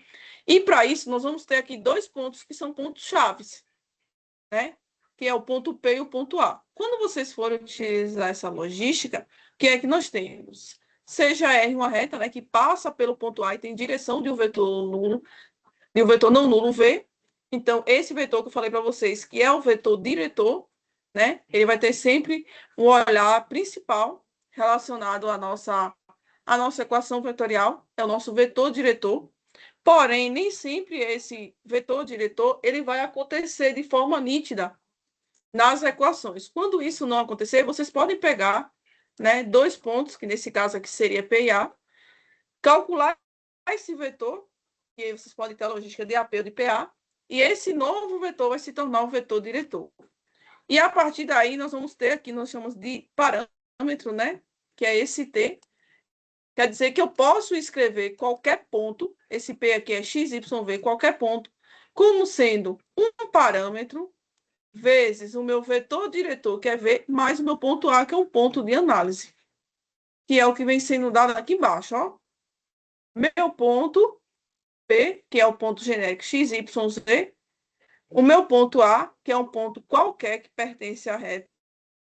E para isso, nós vamos ter aqui dois pontos que são pontos chaves, né? Que é o ponto P e o ponto A. Quando vocês forem utilizar essa logística, o que é que nós temos? Seja R uma reta, né, que passa pelo ponto A e tem direção de um vetor nulo, de um vetor não nulo V. Então, esse vetor que eu falei para vocês, que é o vetor diretor, né, ele vai ter sempre um olhar principal relacionado à nossa equação vetorial, é o nosso vetor diretor. Porém, nem sempre esse vetor diretor ele vai acontecer de forma nítida nas equações. Quando isso não acontecer, vocês podem pegar, né, dois pontos, que nesse caso aqui seria P e A, calcular esse vetor, e aí vocês podem ter a logística de AP ou de PA, e esse novo vetor vai se tornar o vetor diretor. E a partir daí, nós vamos ter aqui, nós chamamos de parâmetro, né, que é esse T. Quer dizer que eu posso escrever qualquer ponto, esse P aqui é x, y, v, qualquer ponto, como sendo um parâmetro vezes o meu vetor diretor, que é V, mais o meu ponto A, que é um ponto de análise, que é o que vem sendo dado aqui embaixo, ó. Meu ponto P, que é o ponto genérico x, y, z, o meu ponto A, que é um ponto qualquer que pertence à reta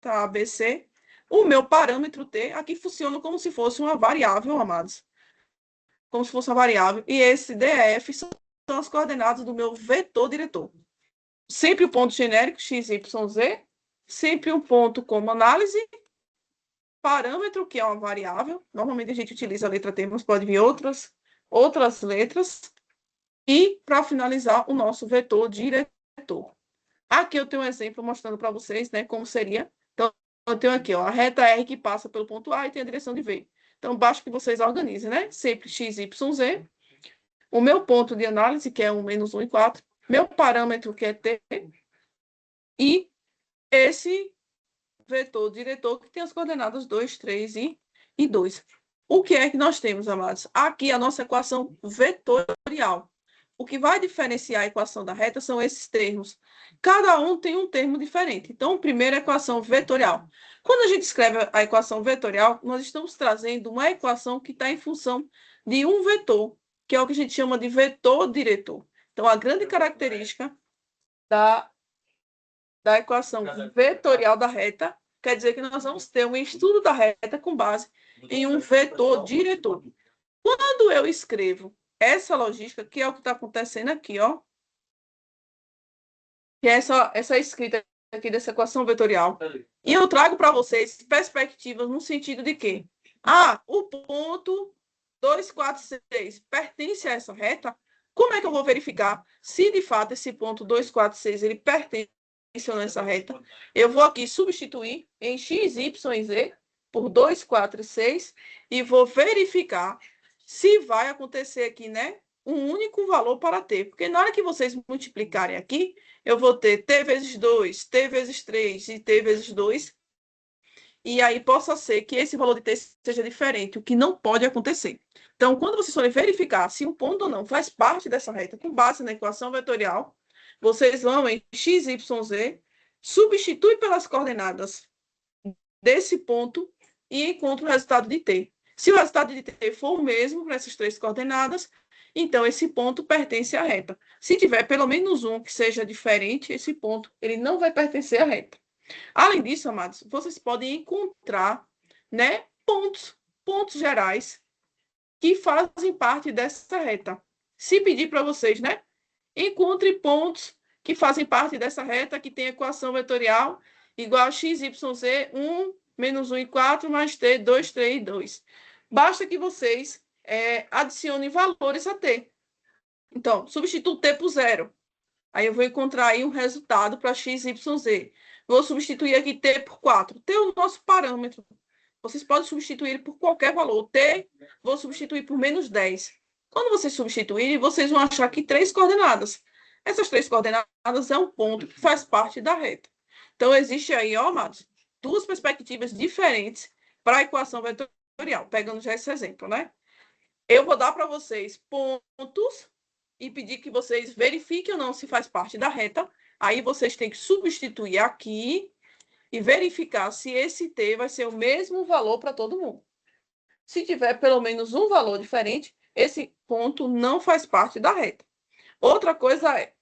ABC, o meu parâmetro T, aqui funciona como se fosse uma variável, amados. Como se fosse uma variável. E esse DF são as coordenadas do meu vetor diretor. Sempre o ponto genérico, x, y, z. Sempre um ponto como análise. Parâmetro, que é uma variável. Normalmente a gente utiliza a letra T, mas pode vir outras letras. E, para finalizar, o nosso vetor diretor. Aqui eu tenho um exemplo mostrando para vocês, né, como seria. Então, eu tenho aqui, ó, a reta R que passa pelo ponto A e tem a direção de V. Então, basta que vocês organizem, né? Sempre x, y, z. O meu ponto de análise, que é 1, menos 1 e 4. Meu parâmetro, que é T. E esse vetor diretor, que tem as coordenadas 2, 3 e 2. O que é que nós temos, amados? Aqui a nossa equação vetorial. O que vai diferenciar a equação da reta são esses termos. Cada um tem um termo diferente. Então, primeiro, a equação vetorial. Quando a gente escreve a equação vetorial, nós estamos trazendo uma equação que está em função de um vetor, que é o que a gente chama de vetor diretor. Então, a grande característica da equação vetorial da reta quer dizer que nós vamos ter um estudo da reta com base em um vetor diretor. Quando eu escrevo essa logística, que é o que está acontecendo aqui, ó. Que é essa escrita aqui dessa equação vetorial. E eu trago para vocês perspectivas no sentido de que, o ponto 246 pertence a essa reta. Como é que eu vou verificar se de fato esse ponto 246 ele pertence a essa reta? Eu vou aqui substituir em x, y e z por 2, 4 e 6 e vou verificar se vai acontecer aqui, né, um único valor para t. Porque na hora que vocês multiplicarem aqui, eu vou ter t vezes 2, t vezes 3 e t vezes 2. E aí possa ser que esse valor de t seja diferente, o que não pode acontecer. Então, quando vocês forem verificar se um ponto ou não faz parte dessa reta, com base na equação vetorial, vocês vão em x, y, z, substitui pelas coordenadas desse ponto e encontra o resultado de t. Se o resultado de t for o mesmo para essas três coordenadas, então esse ponto pertence à reta. Se tiver pelo menos um que seja diferente, esse ponto ele não vai pertencer à reta. Além disso, amados, vocês podem encontrar, né, pontos gerais que fazem parte dessa reta. Se pedir para vocês, né, encontre pontos que fazem parte dessa reta que tem equação vetorial igual a x, y, z, 1, menos 1 e 4, mais t, 2, 3 e 2. Basta que vocês adicionem valores a t. Então, substituo t por 0. Aí eu vou encontrar aí um resultado para x, y, z. Vou substituir aqui t por 4. T é o nosso parâmetro. Vocês podem substituir por qualquer valor. T, vou substituir por menos 10. Quando vocês substituírem, vocês vão achar aqui 3 coordenadas. Essas 3 coordenadas é um ponto que faz parte da reta. Então, existe aí, ó, amados, 2 perspectivas diferentes para a equação vetorial, pegando já esse exemplo, né? Eu vou dar para vocês pontos e pedir que vocês verifiquem ou não se faz parte da reta. Aí vocês têm que substituir aqui e verificar se esse t vai ser o mesmo valor para todo mundo. Se tiver pelo menos um valor diferente, esse ponto não faz parte da reta. Outra coisa é,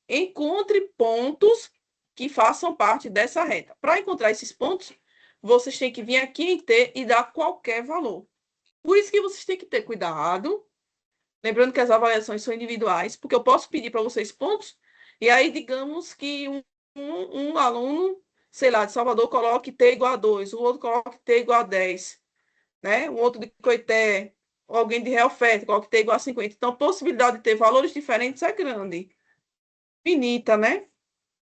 encontre pontos que façam parte dessa reta. Para encontrar esses pontos, vocês têm que vir aqui em t e dar qualquer valor. Por isso que vocês têm que ter cuidado. Lembrando que as avaliações são individuais, porque eu posso pedir para vocês pontos, e aí digamos que um aluno, sei lá, de Salvador, coloque t igual a 2, o outro coloque t igual a 10, né? Um outro de Coité, ou alguém de Real Fértil, coloque t igual a 50. Então, a possibilidade de ter valores diferentes é grande. Finita, né?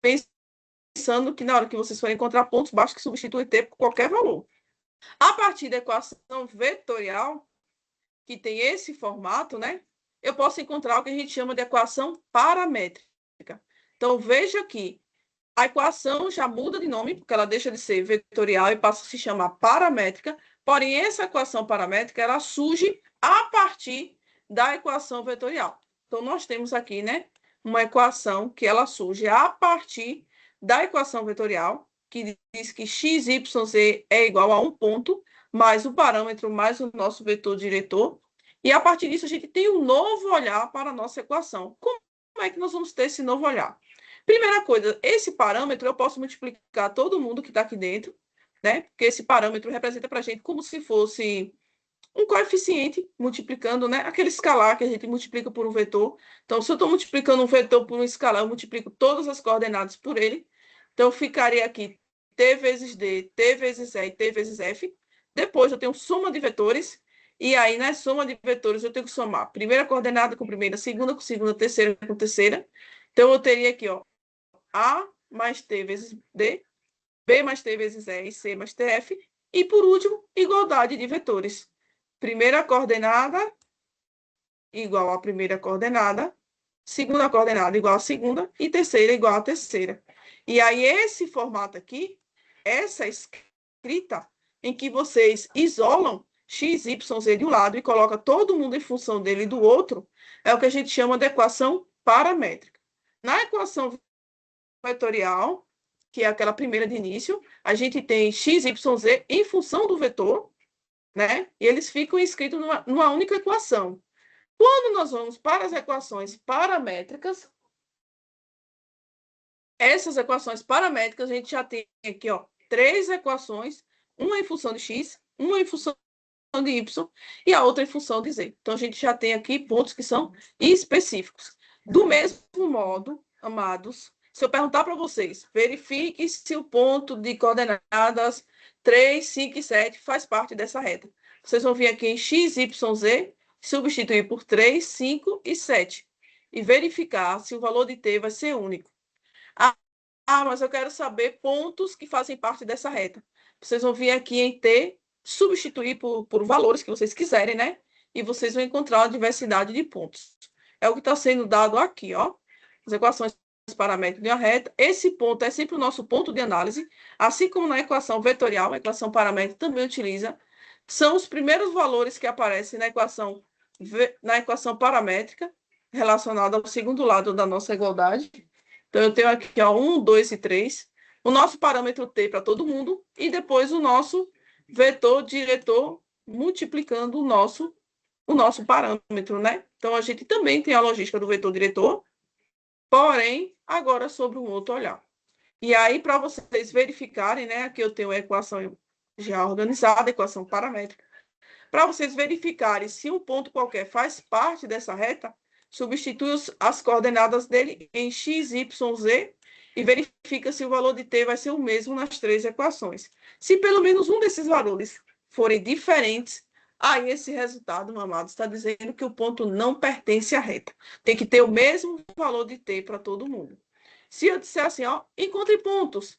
Pensando que na hora que vocês forem encontrar pontos, basta que substitui t por qualquer valor. A partir da equação vetorial, que tem esse formato, né? Eu posso encontrar o que a gente chama de equação paramétrica. Então, veja que a equação já muda de nome, porque ela deixa de ser vetorial e passa a se chamar paramétrica, porém, essa equação paramétrica, ela surge a partir da equação vetorial. Então, nós temos aqui, né, uma equação que ela surge a partir da equação vetorial, que diz que x, y, z é igual a um ponto, mais o parâmetro, mais o nosso vetor diretor. E, a partir disso, a gente tem um novo olhar para a nossa equação. Como é que nós vamos ter esse novo olhar? Primeira coisa, esse parâmetro eu posso multiplicar todo mundo que está aqui dentro, né? Porque esse parâmetro representa para a gente como se fosse um coeficiente multiplicando, né? Aquele escalar que a gente multiplica por um vetor. Então, se eu estou multiplicando um vetor por um escalar, eu multiplico todas as coordenadas por ele. Então, ficaria aqui t vezes d, t vezes e e t vezes f. Depois, eu tenho soma de vetores. E aí, na soma de vetores, eu tenho que somar primeira coordenada com primeira, segunda com segunda, terceira com terceira. Então, eu teria aqui, ó, a mais t vezes d, b mais t vezes e c mais tf. E, por último, igualdade de vetores. Primeira coordenada igual à primeira coordenada, segunda coordenada igual à segunda e terceira igual à terceira. E aí, esse formato aqui, essa escrita, em que vocês isolam x, y, z de um lado e colocam todo mundo em função dele do outro, é o que a gente chama de equação paramétrica. Na equação vetorial, que é aquela primeira de início, a gente tem x, y, z em função do vetor, né? E eles ficam escritos numa única equação. Quando nós vamos para as equações paramétricas, essas equações paramétricas, a gente já tem aqui, ó, 3 equações, uma em função de x, uma em função de y e a outra em função de z. Então, a gente já tem aqui pontos que são específicos. Do mesmo modo, amados, se eu perguntar para vocês, verifique se o ponto de coordenadas 3, 5 e 7 faz parte dessa reta. Vocês vão vir aqui em x, y, z, substituir por 3, 5 e 7 e verificar se o valor de t vai ser único. Mas eu quero saber pontos que fazem parte dessa reta. Vocês vão vir aqui em t, substituir por valores que vocês quiserem, né? E vocês vão encontrar a diversidade de pontos. É o que está sendo dado aqui, ó. As equações paramétricas de uma reta. Esse ponto é sempre o nosso ponto de análise, assim como na equação vetorial, a equação paramétrica também utiliza. São os primeiros valores que aparecem na equação paramétrica, relacionada ao segundo lado da nossa igualdade. Então, eu tenho aqui, ó, 1, 2 e 3. O nosso parâmetro t para todo mundo. E depois o nosso vetor diretor multiplicando o nosso parâmetro, né? Então, a gente também tem a logística do vetor diretor, porém, agora sobre um outro olhar. E aí, para vocês verificarem, né? Aqui eu tenho a equação já organizada, a equação paramétrica. Para vocês verificarem se um ponto qualquer faz parte dessa reta, substitui as coordenadas dele em x, y, z e verifica se o valor de t vai ser o mesmo nas três equações. Se pelo menos um desses valores forem diferentes, aí esse resultado, meu amado, está dizendo que o ponto não pertence à reta. Tem que ter o mesmo valor de t para todo mundo. Se eu disser assim, ó, encontre pontos,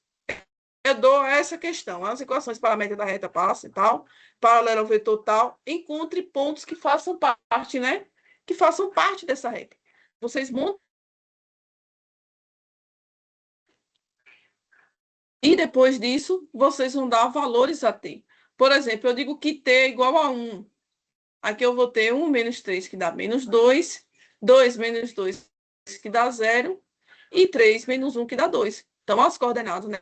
eu dou essa questão, as equações paramétricas da reta passa e tal, paralelo ao vetor tal, encontre pontos que façam parte, né? Que façam parte dessa reta. Vocês montam. E depois disso, vocês vão dar valores a t. Por exemplo, eu digo que t é igual a 1. Aqui eu vou ter 1 menos 3, que dá menos 2. 2 menos 2, que dá 0. E 3 menos 1, que dá 2. Então, as coordenadas, né?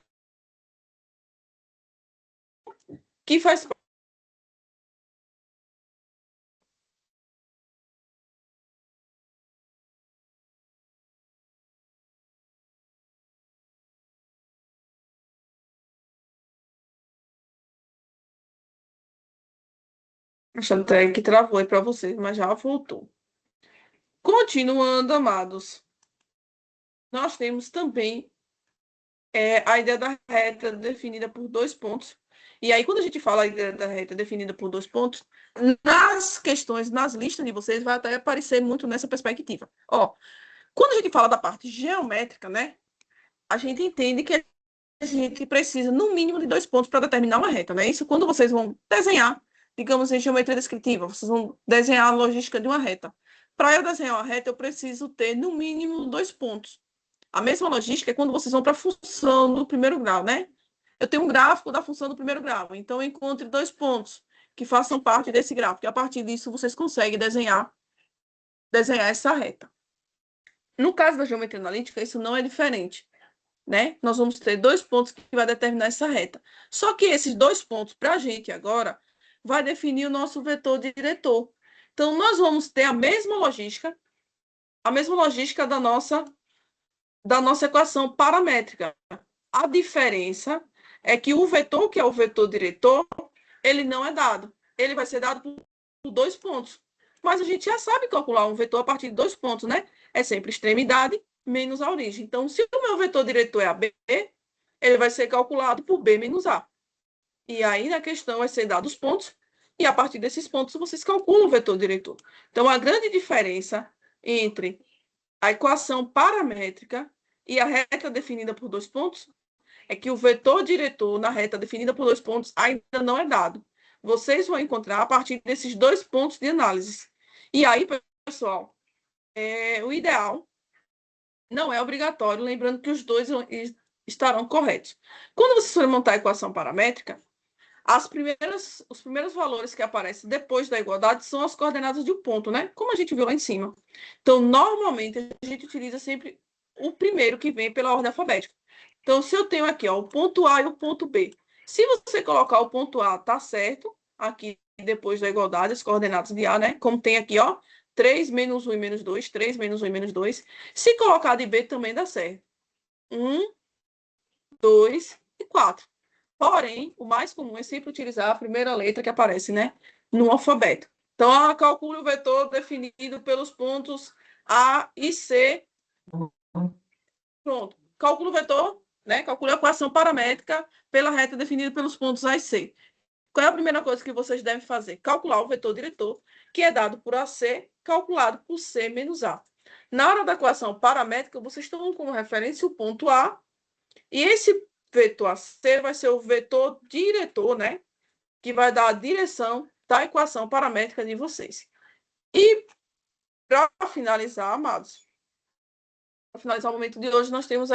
Que faz parte. Achando que travou aí para vocês, mas já voltou. Continuando, amados. Nós temos também a ideia da reta definida por 2 pontos. E aí, quando a gente fala a ideia da reta definida por 2 pontos, nas questões, nas listas de vocês, vai até aparecer muito nessa perspectiva. Ó, quando a gente fala da parte geométrica, né? A gente entende que a gente precisa, no mínimo, de 2 pontos para determinar uma reta, né? Isso quando vocês vão desenhar, digamos, em geometria descritiva, vocês vão desenhar a logística de uma reta. Para eu desenhar uma reta, eu preciso ter, no mínimo, 2 pontos. A mesma logística é quando vocês vão para a função do primeiro grau, né? Eu tenho um gráfico da função do primeiro grau, então eu encontre 2 pontos que façam parte desse gráfico, e a partir disso vocês conseguem desenhar essa reta. No caso da geometria analítica, isso não é diferente, né? Nós vamos ter 2 pontos que vai determinar essa reta. Só que esses 2 pontos, para a gente agora, vai definir o nosso vetor diretor. Então, nós vamos ter a mesma logística da nossa equação paramétrica. A diferença é que o vetor, que é o vetor diretor, ele não é dado. Ele vai ser dado por 2 pontos. Mas a gente já sabe calcular um vetor a partir de 2 pontos, né? É sempre extremidade menos a origem. Então, se o meu vetor diretor é AB, ele vai ser calculado por B menos A. E aí, na questão, vai ser dado os pontos, e a partir desses pontos, vocês calculam o vetor diretor. Então, a grande diferença entre a equação paramétrica e a reta definida por 2 pontos é que o vetor diretor na reta definida por 2 pontos ainda não é dado. Vocês vão encontrar a partir desses 2 pontos de análise. E aí, pessoal, o ideal não é obrigatório, lembrando que os 2 estarão corretos. Quando vocês forem montar a equação paramétrica, os primeiros valores que aparecem depois da igualdade são as coordenadas de um ponto, né? Como a gente viu lá em cima. Então, normalmente, a gente utiliza sempre o primeiro que vem pela ordem alfabética. Então, se eu tenho aqui, ó, o ponto A e o ponto B, se você colocar o ponto A, tá certo, aqui depois da igualdade, as coordenadas de A, né? Como tem aqui, ó, 3 menos 1 e menos 2, 3 menos 1 e menos 2. Se colocar de B, também dá certo. 1, 2 e 4. Porém, o mais comum é sempre utilizar a primeira letra que aparece, né? no alfabeto. Então, calcule o vetor definido pelos pontos A e C. Pronto. Calcule o vetor, né? Calcule a equação paramétrica pela reta definida pelos pontos A e C. Qual é a primeira coisa que vocês devem fazer? Calcular o vetor diretor, que é dado por AC, calculado por C menos A. Na hora da equação paramétrica, vocês tomam como referência o ponto A, e esse vetor AC vai ser o vetor diretor, né? Que vai dar a direção da equação paramétrica de vocês. E, para finalizar, amados, para finalizar o momento de hoje, nós temos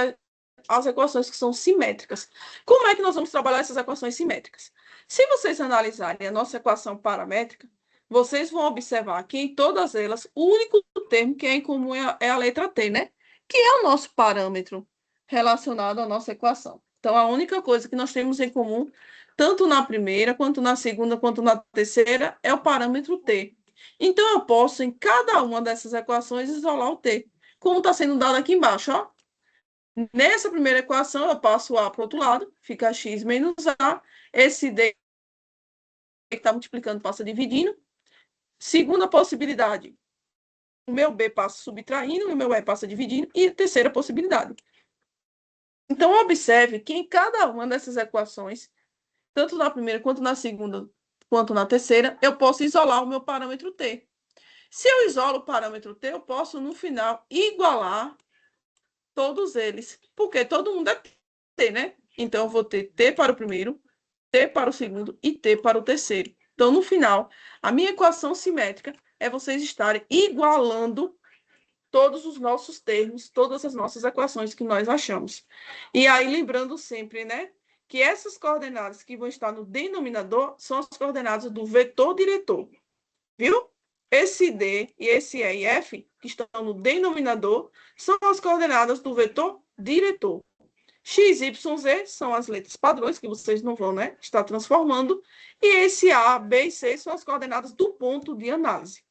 as equações que são simétricas. Como é que nós vamos trabalhar essas equações simétricas? Se vocês analisarem a nossa equação paramétrica, vocês vão observar que em todas elas, o único termo que é em comum é a letra T, né? Que é o nosso parâmetro relacionado à nossa equação. Então, a única coisa que nós temos em comum, tanto na primeira, quanto na segunda, quanto na terceira, é o parâmetro T. Então, eu posso, em cada uma dessas equações, isolar o T, como está sendo dado aqui embaixo, ó. Nessa primeira equação, eu passo o A para o outro lado, fica x menos A, esse D que está multiplicando passa dividindo. Segunda possibilidade, o meu B passa subtraindo, e o meu E passa dividindo. E terceira possibilidade. Então, observe que em cada uma dessas equações, tanto na primeira, quanto na segunda, quanto na terceira, eu posso isolar o meu parâmetro T. Se eu isolo o parâmetro T, eu posso, no final, igualar todos eles, porque todo mundo é T, né? Então, eu vou ter T para o primeiro, T para o segundo e T para o terceiro. Então, no final, a minha equação simétrica é vocês estarem igualando todos os nossos termos, todas as nossas equações que nós achamos. E aí, lembrando sempre, né, que essas coordenadas que vão estar no denominador são as coordenadas do vetor diretor, viu? Esse D e esse E e F, que estão no denominador, são as coordenadas do vetor diretor. X, Y, Z são as letras padrões que vocês não vão, né, estar transformando. E esse A, B e C são as coordenadas do ponto de análise.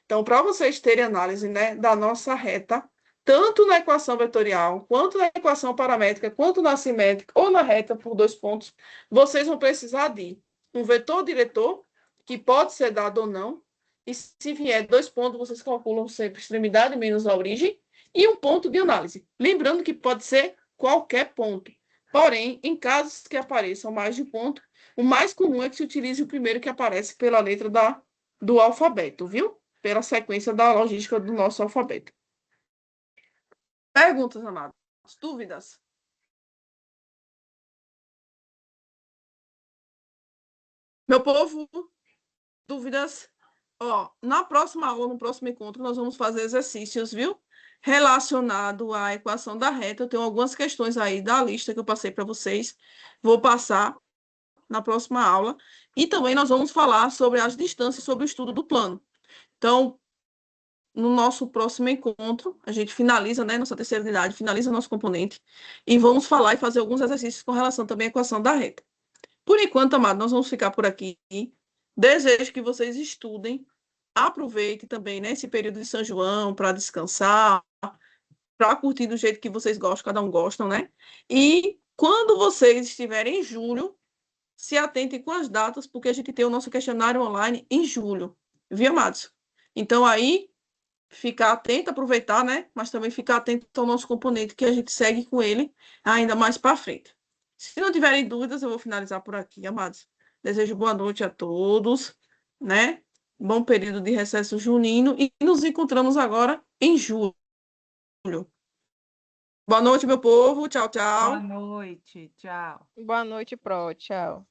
Então, para vocês terem análise, né, da nossa reta, tanto na equação vetorial, quanto na equação paramétrica, quanto na simétrica ou na reta por 2 pontos, vocês vão precisar de um vetor diretor, que pode ser dado ou não, e se vier 2 pontos, vocês calculam sempre extremidade menos a origem, e um ponto de análise. Lembrando que pode ser qualquer ponto. Porém, em casos que apareçam mais de um ponto, o mais comum é que se utilize o primeiro que aparece pela letra do alfabeto, viu? Pela sequência da logística do nosso alfabeto. Perguntas, amados? Dúvidas? Meu povo, dúvidas? Ó, na próxima aula, no próximo encontro, nós vamos fazer exercícios, viu? Relacionado à equação da reta. Eu tenho algumas questões aí da lista que eu passei para vocês. Vou passar na próxima aula. E também nós vamos falar sobre as distâncias, sobre o estudo do plano. Então, no nosso próximo encontro, a gente finaliza, né, nossa terceira unidade, finaliza nosso componente, e vamos falar e fazer alguns exercícios com relação também à equação da reta. Por enquanto, amado, nós vamos ficar por aqui. Desejo que vocês estudem, aproveitem também, né, esse período de São João para descansar, para curtir do jeito que vocês gostam, cada um gostam, né? E quando vocês estiverem em julho, se atentem com as datas, porque a gente tem o nosso questionário online em julho, viu, amados? Então, aí, ficar atento, aproveitar, né? Mas também ficar atento ao nosso componente, que a gente segue com ele ainda mais para frente. Se não tiverem dúvidas, eu vou finalizar por aqui, amados. Desejo boa noite a todos, né? Bom período de recesso junino e nos encontramos agora em julho. Boa noite, meu povo. Tchau, tchau. Boa noite. Tchau. Boa noite, Pro. Tchau.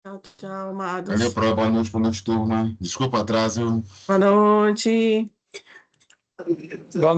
Tchau, tchau, amados. Valeu, Pro. Boa noite, turma. Desculpa o atraso. Boa noite. Boa noite.